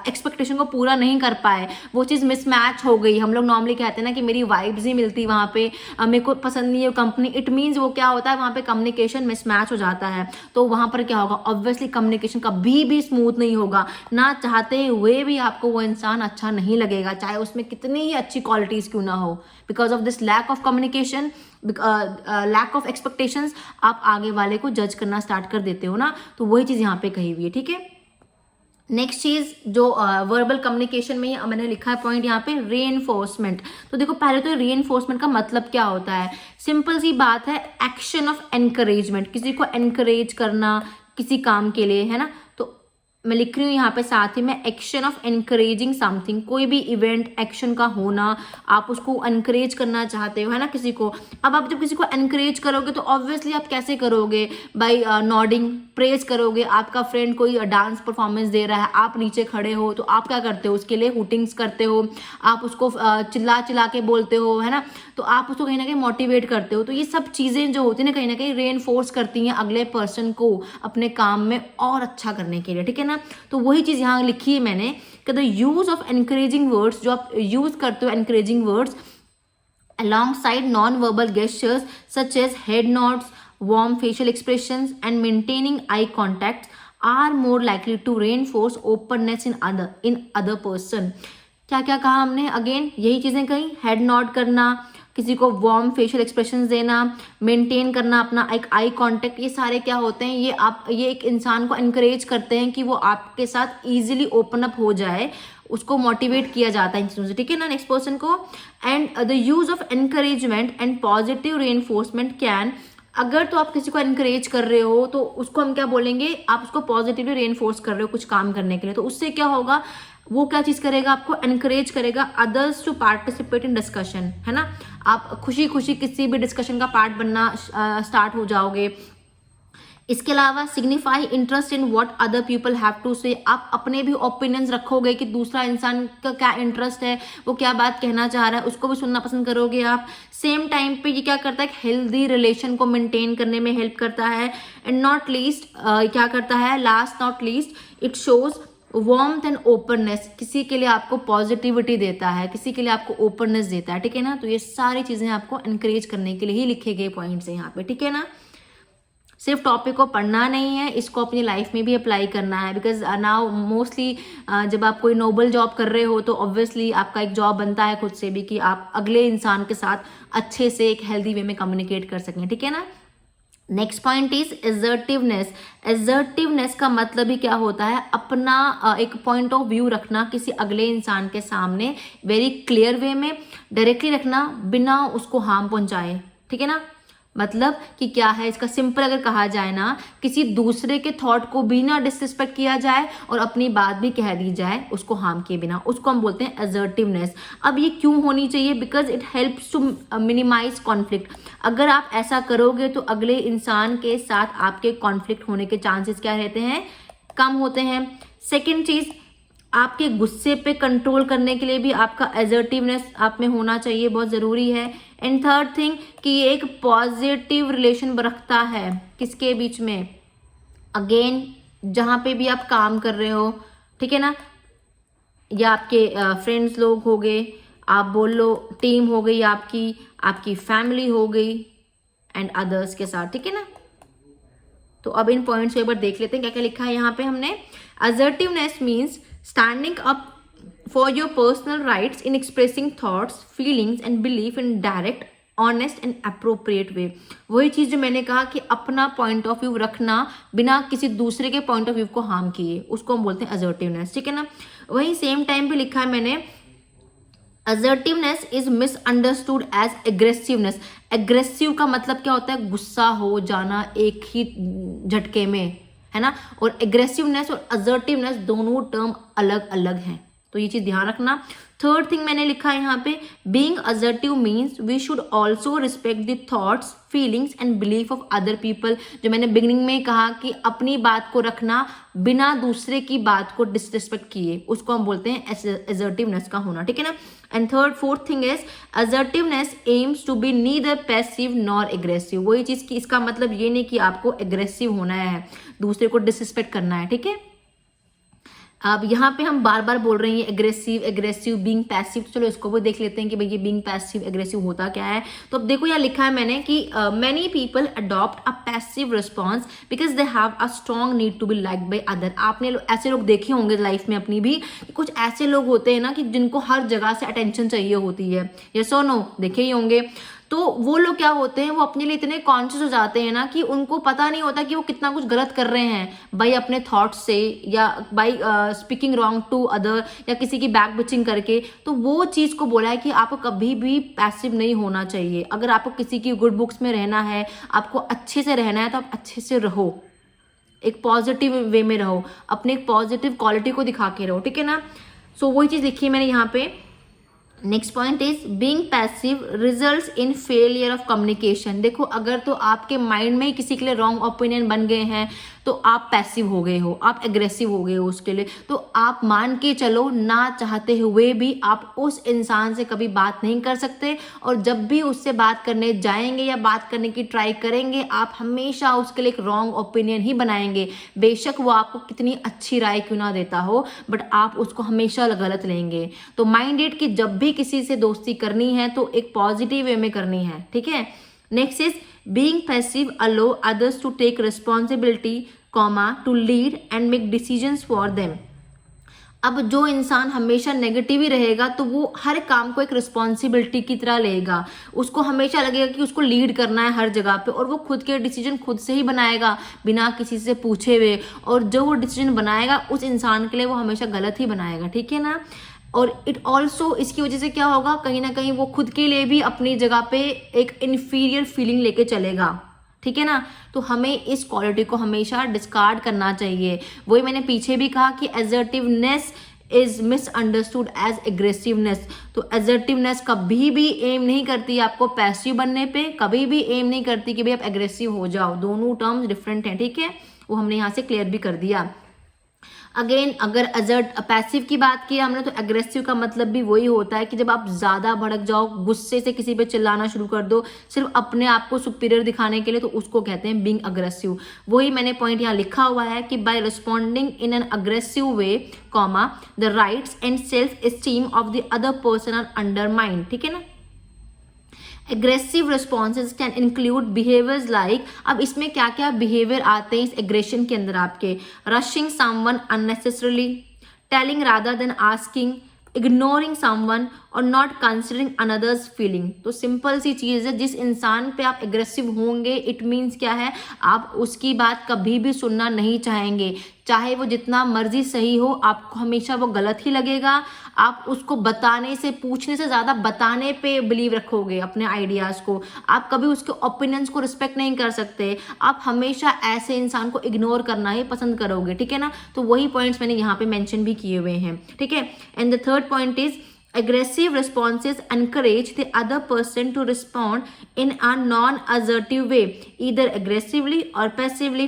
एक्सपेक्टेशन को पूरा नहीं कर पाए, वो चीज़ मिसमैच हो गई, हम लोग नॉर्मली कहते हैं ना कि मेरी वाइब्स नहीं मिलती वहाँ पे, मेरे को पसंद नहीं है कंपनी, इट मीन्स वो क्या होता है वहाँ पे कम्युनिकेशन मिसमैच हो जाता है। तो वहाँ पर क्या होगा, ऑब्वियसली कम्युनिकेशन कभी भी स्मूथ नहीं होगा, ना चाहते हुए भी आपको वो इंसान अच्छा नहीं लगेगा, चाहे उसमें कितनी ही अच्छी क्वालिटीज़ क्यों ना हो। Because of this lack of communication, lack of expectations, आप आगे वाले को जज करना स्टार्ट कर देते हो ना। तो वही चीज़ यहाँ पे कही हुई है, ठीक है। नेक्स्ट चीज़ जो वर्बल कम्युनिकेशन में मैंने लिखा है पॉइंट यहाँ पे, रीइंफोर्समेंट। तो देखो पहले तो रीइंफोर्समेंट का मतलब क्या होता है, सिंपल सी बात है, एक्शन ऑफ एनकरेजमेंट, किसी को एनकरेज करना किसी काम के लिए, है ना। तो मैं लिख रही हूँ यहाँ पे साथ ही में, एक्शन ऑफ एनकरेजिंग समथिंग, कोई भी इवेंट एक्शन का होना, आप उसको एनकरेज करना चाहते हो, है ना किसी को। अब आप जब किसी को एनकरेज करोगे तो ऑब्वियसली आप कैसे करोगे, बाय नॉडिंग, प्रेज करोगे। आपका फ्रेंड कोई डांस परफॉर्मेंस दे रहा है, आप नीचे खड़े हो तो आप क्या करते हो, उसके लिए हुटिंग्स करते हो, आप उसको चिल्ला चिल्ला के बोलते हो, है ना। तो आप उसको कहीं ना कहीं मोटिवेट करते हो। तो ये सब चीज़ें जो होती है ना कहीं रेनफोर्स करती हैं अगले पर्सन को अपने काम में और अच्छा करने के लिए, ठीक है ना। तो वही चीज़ यहाँ लिखी है मैंने कि the use of encouraging words, जो आप यूज करते हो encouraging words alongside non-verbal gestures such as head nods, warm facial expressions and maintaining eye contact are more likely to reinforce openness in other person। क्या क्या कहा हमने, again यही चीज़ें कही, हेड नॉड करना, किसी को वार्म फेशियल एक्सप्रेशंस देना, मेंटेन करना अपना एक आई कांटेक्ट, ये सारे क्या होते हैं, ये एक इंसान को एनकरेज करते हैं कि वो आपके साथ इजीली ओपन अप हो जाए, उसको मोटिवेट किया जाता है इन चीज़ों से, ठीक है ना, नेक्स्ट पर्सन को। And the use of encouragement and positive reinforcement can, अगर तो आप किसी को एनकरेज कर रहे हो तो उसको हम क्या बोलेंगे, आप उसको पॉजिटिवली रीइंफोर्स कर रहे हो कुछ काम करने के लिए, तो उससे क्या होगा, वो क्या चीज़ करेगा, आपको एनकरेज करेगा others to participate in discussion, है ना। आप खुशी खुशी किसी भी डिस्कशन का पार्ट बनना स्टार्ट हो जाओगे। इसके अलावा signify interest in what other people have to say, आप अपने भी ओपिनियंस रखोगे कि दूसरा इंसान का क्या इंटरेस्ट है, वो क्या बात कहना चाह रहा है, उसको भी सुनना पसंद करोगे आप। सेम टाइम पे ये क्या करता है, हेल्दी रिलेशन को मेंटेन करने में हेल्प करता है। एंड नॉट लीस्ट क्या करता है, last not least, it shows warmth and openness, किसी के लिए आपको पॉजिटिविटी देता है, किसी के लिए आपको ओपननेस देता है, ठीक है ना। तो ये सारी चीज़ें आपको एनकरेज करने के लिए ही लिखे गए पॉइंट्स हैं यहाँ पे, ठीक है ना। सिर्फ टॉपिक को पढ़ना नहीं है, इसको अपनी लाइफ में भी अप्लाई करना है। बिकॉज नाउ मोस्टली जब आप कोई नोबल जॉब कर रहे हो तो ऑब्वियसली आपका एक जॉब बनता है खुद से भी कि आप अगले इंसान के साथ अच्छे से एक हेल्दी वे में कम्युनिकेट कर सकें, ठीक है ना। Next point is assertiveness. Assertiveness का मतलब ही क्या होता है, अपना एक पॉइंट ऑफ व्यू रखना किसी अगले इंसान के सामने वेरी क्लियर वे में, डायरेक्टली रखना बिना उसको हार्म पहुंचाए, ठीक है ना। मतलब कि क्या है इसका सिंपल अगर कहा जाए ना, किसी दूसरे के थॉट को भी ना डिसरिस्पेक्ट किया जाए और अपनी बात भी कह दी जाए उसको हार्म किए बिना, उसको हम बोलते हैं असर्टिवनेस। अब ये क्यों होनी चाहिए, because it helps to minimize conflict. अगर आप ऐसा करोगे तो अगले इंसान के साथ आपके कॉन्फ्लिक्ट होने के चांसेस क्या रहते हैं, कम होते हैं। सेकेंड चीज, आपके गुस्से पे कंट्रोल करने के लिए भी आपका असर्टिवनेस आप में होना चाहिए, बहुत ज़रूरी है। एंड थर्ड थिंग कि ये एक पॉजिटिव रिलेशन रखता है किसके बीच में, अगेन जहाँ पे भी आप काम कर रहे हो, ठीक है ना, या आपके फ्रेंड्स लोग हो गए, आप बोल लो टीम हो गई आपकी फैमिली हो गई एंड अदर्स के साथ, ठीक है ना। तो अब इन पॉइंट्स को एक बार देख लेते हैं क्या क्या लिखा है यहाँ पे हमने। Assertiveness means standing up for your personal rights in expressing thoughts, feelings and belief in direct, honest and appropriate way. वही चीज़ जो मैंने कहा कि अपना पॉइंट ऑफ व्यू रखना बिना किसी दूसरे के पॉइंट ऑफ व्यू को हार्म किए, उसको हम बोलते हैं असर्टिवनेस, ठीक है ना। वही सेम टाइम पे लिखा है मैंने, assertiveness is misunderstood as aggressiveness. Aggressive का मतलब क्या होता है, गुस्सा हो जाना एक ही झटके में, है ना। और एग्रेसिवनेस और असर्टिवनेस दोनों टर्म अलग अलग हैं, तो ये चीज ध्यान रखना। थर्ड थिंग मैंने लिखा है यहाँ पे, being assertive means we should also respect the thoughts, feelings and belief of other people. जो मैंने बिगिनिंग में कहा कि अपनी बात को रखना बिना दूसरे की बात को डिसरिस्पेक्ट किए, उसको हम बोलते हैं असर्टिवनेस का होना, ठीक है ना। And fourth thing is assertiveness aims to be neither passive nor aggressive. वही चीज की इसका मतलब ये नहीं कि आपको एग्रेसिव होना है, दूसरे को डिसरिस्पेक्ट करना है, ठीक है। अब यहाँ पे हम बार बार बोल रहे हैं एग्रेसिव एग्रेसिव बीइंग पैसिव, तो चलो इसको भी देख लेते हैं कि भाई ये बीइंग पैसिव एग्रेसिव होता क्या है। तो अब देखो यहाँ लिखा है मैंने कि many people adopt a passive response because they have a strong need to be liked by other. आपने ऐसे लोग देखे होंगे लाइफ में अपनी भी, कुछ ऐसे लोग होते हैं ना कि जिनको हर जगह से अटेंशन चाहिए होती है, यस और नो, देखे ही होंगे। तो वो लोग क्या होते हैं, वो अपने लिए इतने कॉन्शियस हो जाते हैं ना कि उनको पता नहीं होता कि वो कितना कुछ गलत कर रहे हैं बाई अपने थॉट्स से, या by speaking wrong to other, या किसी की बैक बिचिंग करके। तो वो चीज़ को बोला है कि आपको कभी भी पैसिव नहीं होना चाहिए। अगर आपको किसी की गुड बुक्स में रहना है, आपको अच्छे से रहना है, तो आप अच्छे से रहो, एक पॉजिटिव वे में रहो, अपने एक पॉजिटिव क्वालिटी को दिखा के रहो, ठीक है ना। सो वही चीज़ लिखी है मैंने यहाँ पे। Next point is being passive results in failure of communication. देखो अगर तो आपके माइंड में ही किसी के लिए रॉन्ग ओपिनियन बन गए हैं तो आप पैसिव हो गए हो, आप एग्रेसिव हो गए हो उसके लिए। तो आप मान के चलो, ना चाहते हुए भी आप उस इंसान से कभी बात नहीं कर सकते, और जब भी उससे बात करने जाएंगे या बात करने की ट्राई करेंगे, आप हमेशा उसके लिए एक रॉन्ग ओपिनियन ही बनाएंगे। बेशक वो आपको कितनी अच्छी राय क्यों ना देता हो, बट आप उसको हमेशा गलत लेंगे। तो माइंड इट कि जब भी किसी से दोस्ती करनी है तो एक पॉजिटिव वे में करनी है, ठीक है। Next is being passive allow others to take responsibility, to lead and make decisions for them. अब जो इंसान हमेशा नेगेटिव ही रहेगा तो वो हर काम को एक रिस्पॉन्सिबिलिटी की तरह लेगा, उसको हमेशा लगेगा कि उसको लीड करना है हर जगह पे, और वो खुद के डिसीजन खुद से ही बनाएगा बिना किसी से पूछे हुए, और जो वो डिसीजन बनाएगा उस इंसान के लिए वो हमेशा गलत ही बनाएगा, ठीक है ना। और इट ऑल्सो इसकी वजह से क्या होगा, कहीं ना कहीं वो खुद के लिए भी अपनी जगह पे एक इन्फीरियर फीलिंग लेके चलेगा, ठीक है ना। तो हमें इस क्वालिटी को हमेशा डिस्कार्ड करना चाहिए। वही मैंने पीछे भी कहा कि assertiveness is misunderstood as aggressiveness. तो असर्टिवनेस कभी भी एम नहीं करती आपको पैसिव बनने पे, कभी भी एम नहीं करती कि भाई आप एग्रेसिव हो जाओ, दोनों टर्म्स डिफरेंट हैं, ठीक है। वो हमने यहाँ से क्लियर भी कर दिया। अगेन अगर पैसिव की बात की हमने, तो एग्रेसिव का मतलब भी वही होता है कि जब आप ज्यादा भड़क जाओ, गुस्से से किसी पे चिल्लाना शुरू कर दो सिर्फ अपने आप को सुपीरियर दिखाने के लिए, तो उसको कहते हैं बीइंग अग्रेसिव। वही मैंने पॉइंट यहाँ लिखा हुआ है कि by responding in an aggressive way, the rights and self esteem of the other person are undermined, ठीक है ना। Aggressive responses can include behaviours like, अब इसमें क्या क्या बिहेवियर आते हैं इस एग्रेशन के अंदर आपके, rushing someone unnecessarily, telling rather than asking, ignoring someone और नॉट कंसिडरिंग अनदर्स फीलिंग। तो सिंपल सी चीज़ है, जिस इंसान पे आप एग्रेसिव होंगे इट मीन्स क्या है, आप उसकी बात कभी भी सुनना नहीं चाहेंगे, चाहे वो जितना मर्जी सही हो, आपको हमेशा वो गलत ही लगेगा। आप उसको बताने से, पूछने से ज़्यादा बताने पे बिलीव रखोगे अपने आइडियाज़ को, आप कभी उसके ओपिनियंस को रिस्पेक्ट नहीं कर सकते, आप हमेशा ऐसे इंसान को इग्नोर करना ही पसंद करोगे, ठीक है ना। तो वही पॉइंट्स मैंने यहाँ पे मेंशन भी किए हुए हैं, ठीक है। And the third point is aggressive responses encourage the other person to respond in a non-assertive way, either aggressively or passively।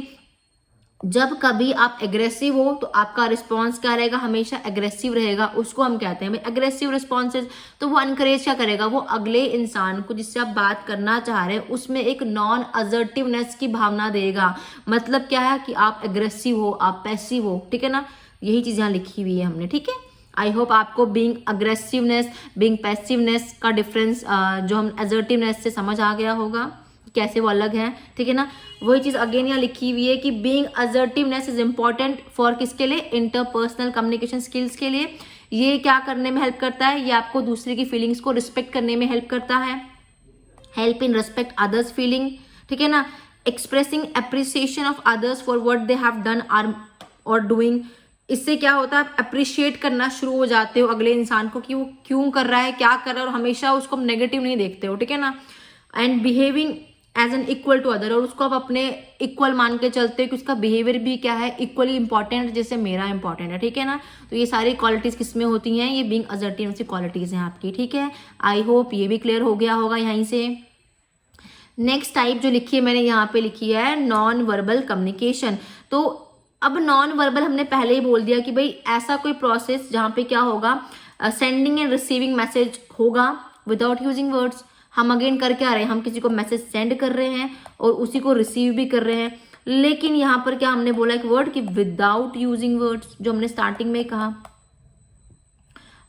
जब कभी आप एग्रेसिव हो तो आपका रिस्पॉन्स क्या रहेगा, हमेशा एग्रेसिव रहेगा, उसको हम कहते हैं एग्रेसिव रिस्पॉन्सेज। तो वो अनकरेज क्या करेगा, वो अगले इंसान को जिससे आप बात करना चाह रहे हैं उसमें एक नॉन असर्टिवनेस की भावना देगा। मतलब क्या है कि आप एग्रेसिव हो, आप पैसिव हो, ठीक है ना। यही चीज़ यहाँ लिखी हुई है हमने, ठीक है। आई होप आपको बीइंग अग्रेसिवनेस, बीइंग पैसिवनेस का डिफरेंस जो हम असर्टिवनेस से समझ आ गया होगा, कैसे वो अलग है, ठीक है ना। वही चीज़ अगेन यहाँ लिखी हुई है कि being assertiveness is important for किसके लिए, इंटरपर्सनल कम्युनिकेशन स्किल्स के लिए। ये क्या करने में हेल्प करता है, ये आपको दूसरे की फीलिंग्स को रिस्पेक्ट करने में हेल्प करता है help in respect others feeling, ठीक है ना, expressing appreciation of others for what they have done are और डूइंग। इससे क्या होता है, आप अप्रिशिएट करना शुरू हो जाते हो अगले इंसान को कि वो क्यों कर रहा है, क्या कर रहा है, और हमेशा उसको नेगेटिव नहीं देखते हो, ठीक है ना। And behaving as an equal to other, और उसको आप अपने इक्वल मान के चलते हो कि उसका बिहेवियर भी क्या है, इक्वली इंपॉर्टेंट जैसे मेरा इंपॉर्टेंट है, ठीक है ना। तो ये सारी क्वालिटीज किसमें होती हैं, ये बीइंग असर्टिव सी क्वालिटीज हैं आपकी, ठीक है। आई होप ये भी क्लियर हो गया होगा यहीं से। नेक्स्ट टाइप जो लिखी है मैंने यहाँ पे लिखी है नॉन वर्बल कम्युनिकेशन। तो अब नॉन वर्बल हमने पहले ही बोल दिया कि भाई ऐसा कोई प्रोसेस जहाँ पे क्या होगा, सेंडिंग एंड रिसीविंग मैसेज होगा विदाउट यूजिंग वर्ड्स। हम अगेन कर क्या रहे हैं, हम किसी को मैसेज सेंड कर रहे हैं और उसी को रिसीव भी कर रहे हैं, लेकिन यहाँ पर क्या हमने बोला एक वर्ड कि विदाउट यूजिंग वर्ड्स, जो हमने स्टार्टिंग में कहा।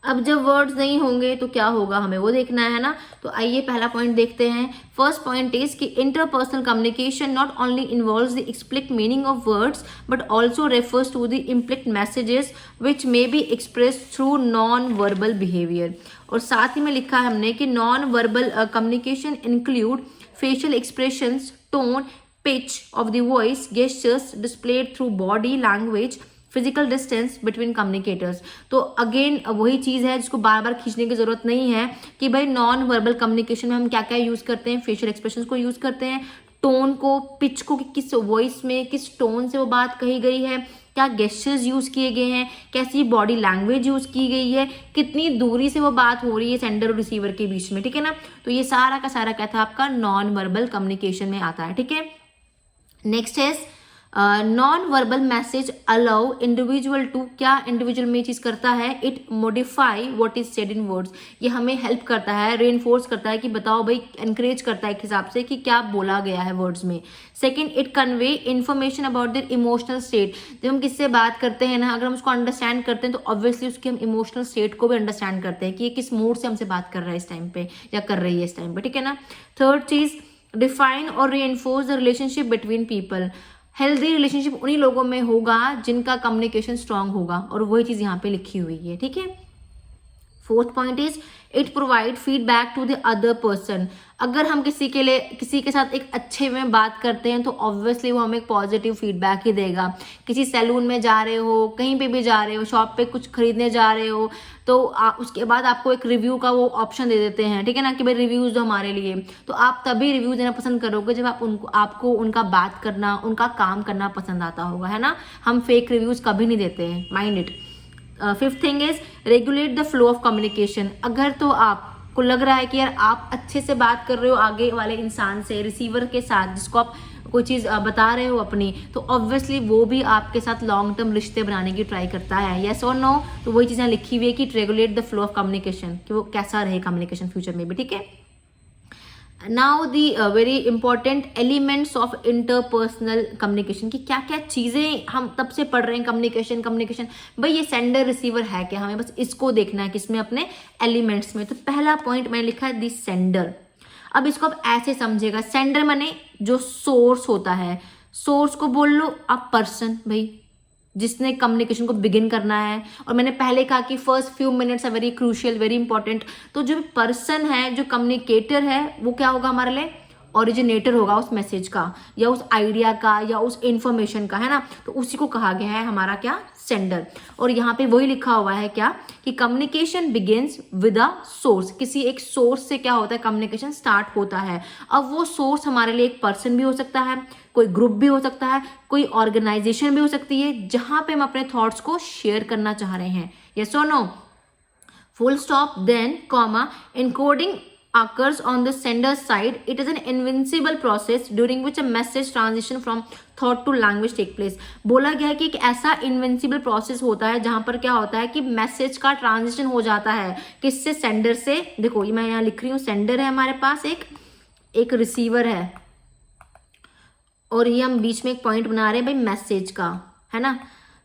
अब जब वर्ड्स नहीं होंगे तो क्या होगा, हमें वो देखना है ना। तो आइए पहला पॉइंट देखते हैं। फर्स्ट पॉइंट इज कि interpersonal communication not only involves the explicit meaning of words but also refers to the implicit messages which may be express through non verbal behaviour. और साथ ही में लिखा है हमने कि non verbal communication include facial expressions, tone, pitch of the voice, gestures displayed through body language, physical distance between communicators. तो again वही चीज़ है जिसको बार बार खींचने की जरूरत नहीं है कि भाई नॉन वर्बल कम्युनिकेशन में हम क्या क्या यूज़ करते हैं, फेशियल एक्सप्रेशंस को यूज़ करते हैं, टोन को, पिच को, कि किस वॉइस में किस टोन से वो बात कही गई है, क्या गेस्चर्स यूज़ किए गए हैं, कैसी बॉडी लैंग्वेज यूज़ की गई है, कितनी दूरी से वो बात हो रही है सेंडर और रिसीवर के बीच में, ठीक है ना। तो ये सारा का सारा क्या था आपका नॉन वर्बल कम्युनिकेशन में आता है, ठीक है। नेक्स्ट है non verbal message allow individual to, क्या इंडिविजुअल में चीज करता है, it modify what is said in words. ये हमें हेल्प करता है, रेनफोर्स करता है कि बताओ भाई, एनकरेज करता है एक हिसाब से कि क्या बोला गया है वर्ड्स में। Second, it convey information about their emotional state. जब हम किससे बात करते हैं ना, अगर हम उसको अंडरस्टैंड करते हैं तो ऑब्वियसली उसके हम इमोशनल स्टेट को भी अंडरस्टैंड करते हैं कि ये किस मूड से हमसे बात कर रहा है इस टाइम पे या कर रही है इस टाइम पे, ठीक है ना। थर्ड चीज, डिफाइन और reinforce the relationship between people. Healthy relationship उन्हीं लोगों में होगा जिनका कम्युनिकेशन स्ट्रांग होगा, और वही चीज यहाँ पे लिखी हुई है, ठीक है। Fourth point is it provide feedback to the other person. अगर हम किसी के साथ एक अच्छे में बात करते हैं तो ऑब्वियसली वो हमें एक पॉजिटिव फीडबैक ही देगा। किसी सैलून में जा रहे हो, कहीं पे भी जा रहे हो, शॉप पे कुछ खरीदने जा रहे हो, तो उसके बाद आपको एक रिव्यू का वो ऑप्शन दे देते हैं, ठीक है ना, कि भाई रिव्यूज दो हमारे लिए। तो आप तभी रिव्यू देना पसंद करोगे जब आपको उनका बात करना, उनका काम करना पसंद आता होगा, है ना। हम फेक रिव्यूज कभी नहीं देते हैं, mind it. Fifth thing is regulate the flow of communication. अगर तो आपको लग रहा है कि यार आप अच्छे से बात कर रहे हो आगे वाले इंसान से, रिसीवर के साथ जिसको आप कोई चीज़ बता रहे हो अपनी, तो ऑब्वियसली वो भी आपके साथ लॉन्ग टर्म रिश्ते बनाने की ट्राई करता है, यस और नो। तो वही चीज़ें लिखी हुई है कि regulate the flow of communication, कि वो कैसा रहे कम्युनिकेशन फ्यूचर में भी, ठीक है। Now the very important elements of interpersonal communication, की क्या क्या चीज़ें हम तब से पढ़ रहे हैं कम्युनिकेशन। भाई ये सेंडर रिसीवर है क्या, हमें बस इसको देखना है किसमें, अपने एलिमेंट्स में। तो पहला पॉइंट मैंने लिखा है दी सेंडर। अब इसको आप ऐसे समझेगा, सेंडर माने जो सोर्स होता है, सोर्स को बोल लो आप पर्सन, भाई जिसने कम्युनिकेशन को बिगिन करना है। और मैंने पहले कहा कि फर्स्ट फ्यू मिनट्स है वेरी क्रूशियल, वेरी इंपॉर्टेंट। तो जो पर्सन है, जो कम्युनिकेटर है, वो क्या होगा हमारे लिए, ओरिजिनेटर होगा उस मैसेज का या उस आइडिया का या उस इंफॉर्मेशन का, है ना। तो उसी को कहा गया है हमारा क्या, सेंडर। और यहाँ पे वही लिखा हुआ है क्या, कि communication begins with a source. किसी एक सोर्स से क्या होता है, कम्युनिकेशन स्टार्ट होता है। अब वो सोर्स हमारे लिए एक पर्सन भी हो सकता है, कोई ग्रुप भी हो सकता है, कोई ऑर्गेनाइजेशन भी हो सकती है, जहां पे हम अपने थॉट्स को शेयर करना चाह रहे हैं, यस और no. Full stop, then comma, encoding occurs on the sender side. It is an invincible process during which a message transition from thought to language take place. बोला गया है कि एक ऐसा invincible process होता है जहां पर क्या होता है कि मैसेज का ट्रांजिशन हो जाता है, किससे, सेंडर से। देखो ये मैं यहाँ लिख रही हूँ, सेंडर है हमारे पास, एक रिसीवर है, और ये हम बीच में एक पॉइंट बना रहे हैं भाई मैसेज का, है ना।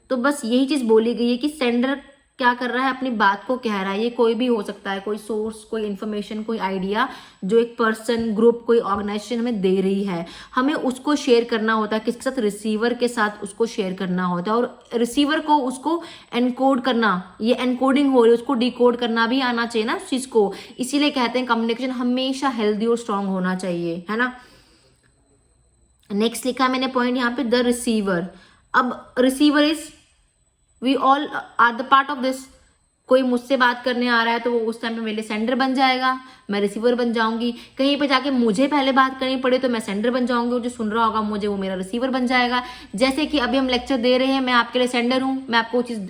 तो बस यही चीज बोली गई है कि सेंडर क्या कर रहा है, अपनी बात को कह रहा है। ये कोई भी हो सकता है, कोई सोर्स, कोई इन्फॉर्मेशन, कोई आइडिया जो एक पर्सन, ग्रुप, कोई ऑर्गेनाइजेशन हमें दे रही है, हमें उसको शेयर करना होता है। किसके साथ? रिसीवर के साथ उसको शेयर करना होता है। और रिसीवर को उसको एनकोड करना, ये एनकोडिंग हो रही है, उसको डिकोड करना भी आना चाहिए ना उस चीज को। इसीलिए कहते हैं कम्युनिकेशन हमेशा हेल्दी और स्ट्रांग होना चाहिए, है ना। नेक्स्ट लिखा मैंने पॉइंट यहाँ पे, द रिसीवर। अब receiver is, we all are the part of this. कोई मुझसे बात करने आ रहा है तो वो उस टाइम पे मेरे सेंडर बन जाएगा, मैं रिसीवर बन जाऊंगी। कहीं पे जाके मुझे पहले बात करनी पड़े तो मैं सेंडर बन जाऊंगी, और जो सुन रहा होगा मुझे वो मेरा रिसीवर बन जाएगा। जैसे कि अभी हम लेक्चर दे रहे हैं, मैं आपके लिए सेंडर हूँ, मैं आपको चीज़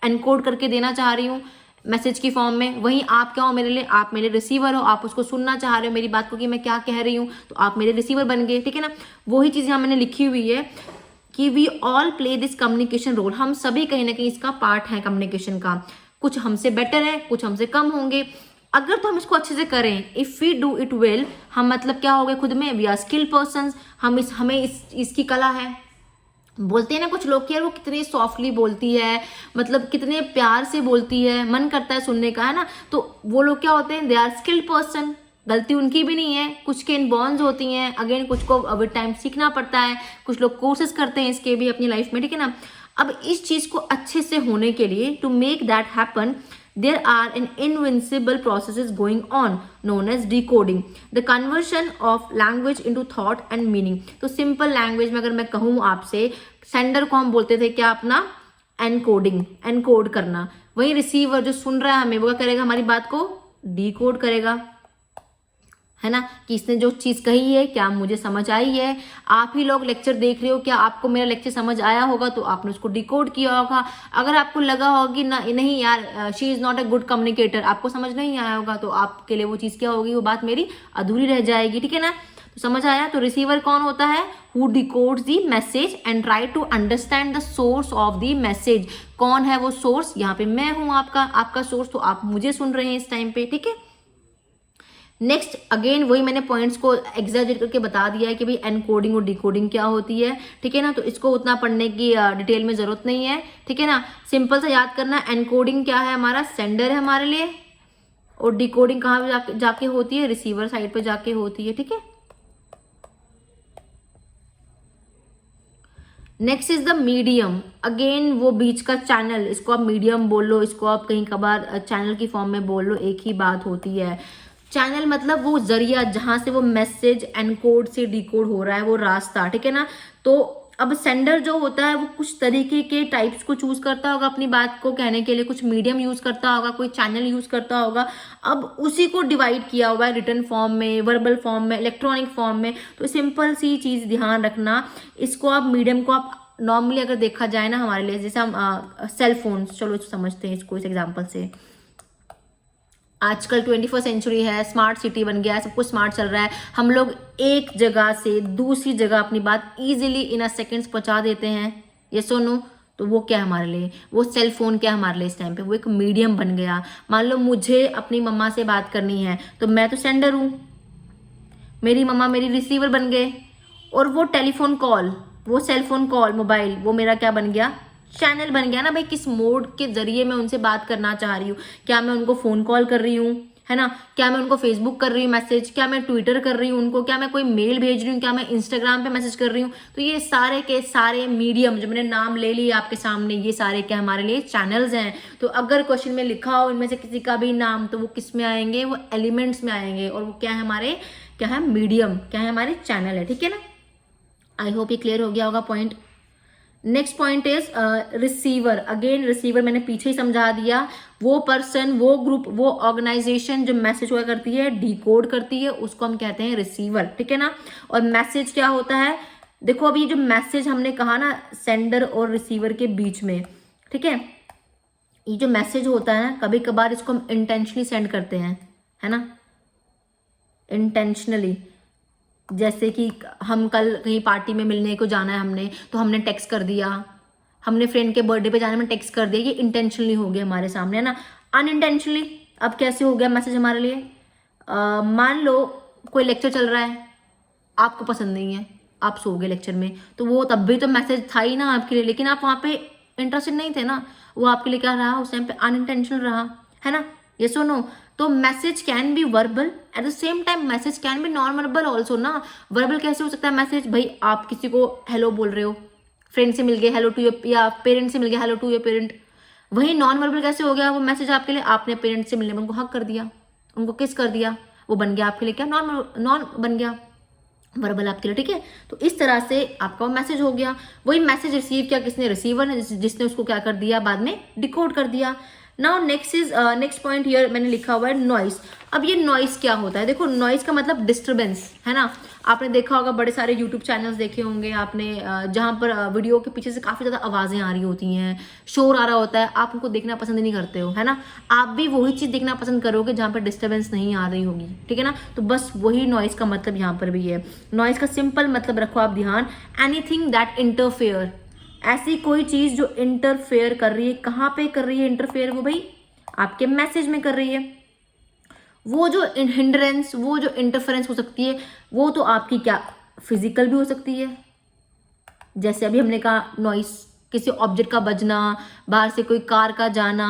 एनकोड करके देना चाह रही हूँ मैसेज की फॉर्म में। वहीं आप क्या हो मेरे लिए? आप मेरे रिसीवर हो, आप उसको सुनना चाह रहे हो मेरी बात को कि मैं क्या कह रही हूँ, तो आप मेरे रिसीवर बन गए, ठीक है ना। वही चीज़ यहाँ मैंने लिखी हुई है कि we all play this communication role. हम सभी कहीं ना कहीं इसका पार्ट है कम्युनिकेशन का। कुछ हमसे बेटर है, कुछ हमसे कम होंगे। अगर तो हम इसको अच्छे से करें, if we do it well, हम मतलब क्या हो गए खुद में, वी आर स्किल पर्सन। हमें इसकी कला है। बोलते हैं ना कुछ लोग कि यार वो कितनी सॉफ्टली बोलती है, मतलब कितने प्यार से बोलती है, मन करता है सुनने का, है ना। तो वो लोग क्या होते हैं, दे आर स्किल्ड पर्सन। गलती उनकी भी नहीं है, कुछ के इनबॉर्न्स विज हैं, अगेन कुछ को विद टाइम सीखना पड़ता है, कुछ लोग कोर्सेज करते हैं इसके भी अपनी लाइफ में, ठीक है ना। अब इस चीज को अच्छे से होने के लिए, to make that happen, there are an invincible processes going on known as decoding, the conversion of language into thought and meaning। तो सिंपल लैंग्वेज में अगर मैं कहूँ आपसे, सेंडर को हम बोलते थे क्या, अपना एनकोडिंग, एनकोड करना। वही रिसीवर जो सुन रहा है हमें, वो क्या करेगा, हमारी बात को डिकोड करेगा, है ना, कि इसने जो चीज़ कही है क्या मुझे समझ आई है। आप ही लोग लेक्चर देख रहे हो, क्या आपको मेरा लेक्चर समझ आया होगा, तो आपने उसको डिकोड किया होगा। अगर आपको लगा होगा कि ना नहीं यार she is not a good communicator, आपको समझ नहीं आया होगा, तो आपके लिए वो चीज़ क्या होगी, वो बात मेरी अधूरी रह जाएगी, ठीक है ना। तो समझ आया। तो रिसीवर कौन होता है? Who decodes the message and try to understand the source of the message. कौन है वो सोर्स? यहाँ पे मैं हूँ आपका सोर्स, तो आप मुझे सुन रहे हैं इस टाइम पे, ठीक है। नेक्स्ट अगेन वही मैंने पॉइंट्स को एग्जैजरेट करके बता दिया है कि भाई एनकोडिंग और डिकोडिंग क्या होती है, ठीक है ना। तो इसको उतना पढ़ने की डिटेल में जरूरत नहीं है, ठीक है ना। सिंपल सा याद करना, एनकोडिंग क्या है, हमारा सेंडर है हमारे लिए, और डिकोडिंग कहाँ जाके होती है, रिसीवर साइड पे जाके होती है, ठीक है। Next is the medium. Again वो बीच का चैनल, इसको आप मीडियम बोल लो, इसको आप कहीं कभार चैनल की फॉर्म में बोल लो, एक ही बात होती है। चैनल मतलब वो जरिया जहां से वो मैसेज एनकोड से डिकोड हो रहा है, वो रास्ता, ठीक है ना। तो अब सेंडर जो होता है वो कुछ तरीके के टाइप्स को चूज करता होगा अपनी बात को कहने के लिए, कुछ मीडियम यूज करता होगा, कोई चैनल यूज करता होगा। अब उसी को डिवाइड किया हुआ है रिटन फॉर्म में, वर्बल फॉर्म में, इलेक्ट्रॉनिक फॉर्म में। तो सिंपल सी चीज ध्यान रखना, इसको आप मीडियम को आप नॉर्मली अगर देखा जाए ना हमारे लिए, जैसे हम सेल फोन, चलो समझते हैं इसको इस एग्जाम्पल से। आजकल 21st सेंचुरी है, स्मार्ट सिटी बन गया है, सब कुछ स्मार्ट चल रहा है। हम लोग एक जगह से दूसरी जगह अपनी बात इजीली इन अ सेकेंड्स पहुंचा देते हैं, ये सुनो। तो वो क्या हमारे लिए, वो सेल फोन क्या हमारे लिए इस टाइम पे, वो एक मीडियम बन गया। मान लो मुझे अपनी मम्मा से बात करनी है, तो मैं तो सेंडर हूँ, मेरी मम्मा मेरी रिसीवर बन गए, और वो टेलीफोन कॉल, वो सेलफोन कॉल, मोबाइल, वो मेरा क्या बन गया, चैनल बन गया ना भाई। किस मोड के जरिए मैं उनसे बात करना चाह रही हूँ, क्या मैं उनको फोन कॉल कर रही हूँ, है ना, क्या मैं उनको फेसबुक कर रही हूँ मैसेज, क्या मैं ट्विटर कर रही हूँ उनको, क्या मैं कोई मेल भेज रही हूँ, क्या मैं इंस्टाग्राम पे मैसेज कर रही हूँ। तो ये सारे के सारे मीडियम जो मैंने नाम ले लिया आपके सामने, ये सारे क्या हमारे लिए चैनल्स हैं। तो अगर क्वेश्चन में लिखा हो इनमें से किसी का भी नाम, तो वो किस में आएंगे, वो एलिमेंट्स में आएंगे, और वो क्या है हमारे, क्या है मीडियम, क्या है हमारे चैनल है, ठीक है ना। आई होप ये क्लियर हो गया होगा point. Next point is receiver. Again receiver मैंने पीछे ही समझा दिया, वो पर्सन, वो ग्रुप, वो ऑर्गेनाइजेशन जो मैसेज हुआ करती है, डिकोड करती है, उसको हम कहते हैं रिसीवर, ठीक है ना। और मैसेज क्या होता है, देखो अभी जो मैसेज हमने कहा ना सेंडर और रिसीवर के बीच में, ठीक है, ये जो मैसेज होता है कभी कभार इसको हम इंटेंशनली सेंड करते हैं, है ना, इंटेंशनली। जैसे कि हम कल कहीं पार्टी में मिलने को जाना है हमने, तो हमने टेक्स्ट कर दिया, हमने फ्रेंड के बर्थडे पे जाने में टेक्स्ट कर दिया, ये इंटेंशनली हो गया हमारे सामने, है ना। अनइंटेंशनली अब कैसे हो गया मैसेज हमारे लिए, मान लो कोई लेक्चर चल रहा है, आपको पसंद नहीं है, आप सो गए लेक्चर में, तो वो तब भी तो मैसेज था ही ना आपके लिए, लेकिन आप वहाँ पे इंटरेस्टेड नहीं थे ना, वो आपके लिए क्या रहा, उस टाइम पे अनइंटेंशनल रहा, है ना, ये सुनो। तो message can be verbal, at the same time message can be non verbal also ना। वर्बल कैसे हो सकता है मैसेज, भाई आप किसी को हेलो बोल रहे हो, फ्रेंड से मिल गए हेलो टू योर, या पेरेंट से मिल गया हेलो टू योर पेरेंट। वही नॉन वर्बल कैसे हो गया वो मैसेज आपके लिए, आपने पेरेंट से मिलने में उनको हक कर दिया, उनको किस कर दिया, वो बन गया आपके लिए क्या, नॉन बन गया वर्बल आपके लिए, ठीक है। तो इस तरह से आपका वो मैसेज हो गया। वही मैसेज रिसीव किया किसने, रिसीवर ने, जिसने उसको क्या कर दिया, बाद में डिकोड कर दिया। नाउ नेक्स्ट पॉइंट हियर मैंने लिखा हुआ है नॉइस। अब ये नॉइस क्या होता है, देखो नॉइस का मतलब डिस्टर्बेंस, है ना। आपने देखा होगा, बड़े सारे यूट्यूब चैनल्स देखे होंगे आपने, जहाँ पर वीडियो के पीछे से काफ़ी ज़्यादा आवाज़ें आ रही होती हैं, शोर आ रहा होता है, आप उनको देखना पसंद नहीं करते हो, है ना। आप भी वही चीज़ देखना पसंद करोगे जहाँ पर डिस्टर्बेंस नहीं आ रही होगी, ठीक है ना। तो बस वही नॉइस का मतलब यहाँ पर भी है। नॉइस का सिंपल मतलब रखो आप ध्यान, एनीथिंग दैट इंटरफेयर, ऐसी कोई चीज़ जो इंटरफेयर कर रही है, कहाँ पे कर रही है इंटरफेयर, वो भाई आपके मैसेज में कर रही है। वो जो हिंड्रेंस, वो जो इंटरफेरेंस हो सकती है, वो तो आपकी क्या फिजिकल भी हो सकती है, जैसे अभी हमने कहा नॉइस, किसी ऑब्जेक्ट का बजना, बाहर से कोई कार का जाना,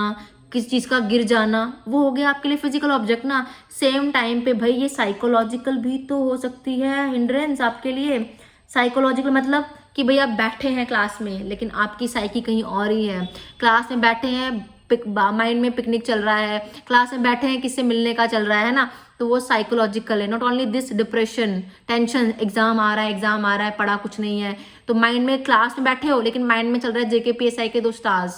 किसी चीज़ का गिर जाना, वो हो गया आपके लिए फिजिकल ऑब्जेक्ट ना। सेम टाइम पे भाई ये साइकोलॉजिकल भी तो हो सकती है हिंड्रेंस आपके लिए। साइकोलॉजिकल मतलब कि भाई आप बैठे हैं क्लास में, लेकिन आपकी साइकी कहीं और ही है। क्लास में बैठे हैं, माइंड में पिकनिक चल रहा है, क्लास में बैठे हैं किससे मिलने का चल रहा है ना, तो वो साइकोलॉजिकल है। Not only this, depression, tension, exam आ रहा है, पढ़ा कुछ नहीं है, तो माइंड में, क्लास में बैठे हो लेकिन माइंड में चल रहा है JKPSI के 2 स्टार्स,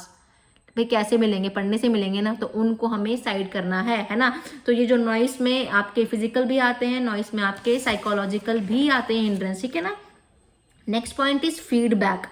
भाई कैसे मिलेंगे, पढ़ने से मिलेंगे ना, तो उनको हमें साइड करना है ना। तो ये जो नॉइस में आपके फिजिकल भी आते हैं, नॉइस में आपके साइकोलॉजिकल भी आते हैं हिंड्रेंस, ठीक है ना। नेक्स्ट पॉइंट इज फीडबैक,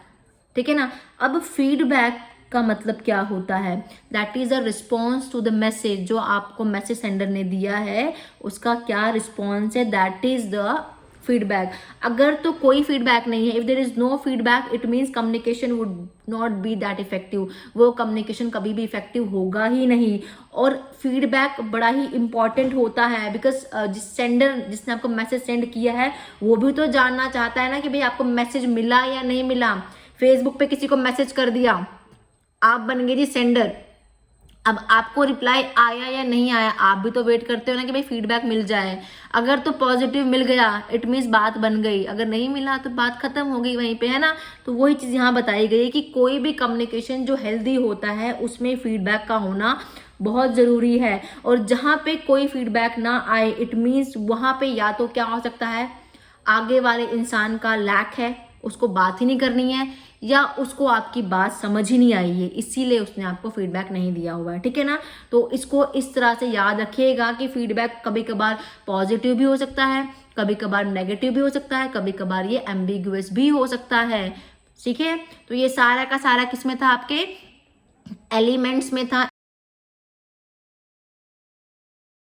ठीक है ना। अब फीडबैक का मतलब क्या होता है, that is a response to the message, जो आपको मैसेज सेंडर ने दिया है उसका क्या रिस्पॉन्स है, दैट इज द फीडबैक। अगर तो कोई फीडबैक नहीं है, if there is no feedback, it means communication would not be that effective, वो कम्युनिकेशन कभी भी इफेक्टिव होगा ही नहीं। और फीडबैक बड़ा ही इंपॉर्टेंट होता है, बिकॉज जिस सेंडर, जिसने आपको मैसेज सेंड किया है, वो भी तो जानना चाहता है ना कि भाई आपको मैसेज मिला या नहीं मिला। फेसबुक पे किसी को मैसेज कर दिया, आप बन गए जी सेंडर, अब आपको रिप्लाई आया या नहीं आया, आप भी तो वेट करते हो ना कि भाई फीडबैक मिल जाए। अगर तो पॉजिटिव मिल गया, इट मीन्स बात बन गई, अगर नहीं मिला तो बात खत्म हो गई वहीं पे, है ना। तो वही चीज़ यहाँ बताई गई है कि कोई भी कम्युनिकेशन जो हेल्दी होता है उसमें फीडबैक का होना बहुत ज़रूरी है। और जहाँ पे कोई फीडबैक ना आए, इट मीन्स वहाँ पे या तो क्या हो सकता है, आगे वाले इंसान का लैक है, उसको बात ही नहीं करनी है, या उसको आपकी बात समझ ही नहीं आई है, इसीलिए उसने आपको फीडबैक नहीं दिया हुआ है, ठीक है ना। तो इसको इस तरह से याद रखिएगा कि फीडबैक कभी कभार पॉजिटिव भी हो सकता है, कभी कभार नेगेटिव भी हो सकता है, कभी कभार ये एम्बिगुअस भी हो सकता है, ठीक है। तो ये सारा का सारा किस में था, आपके एलिमेंट्स में था,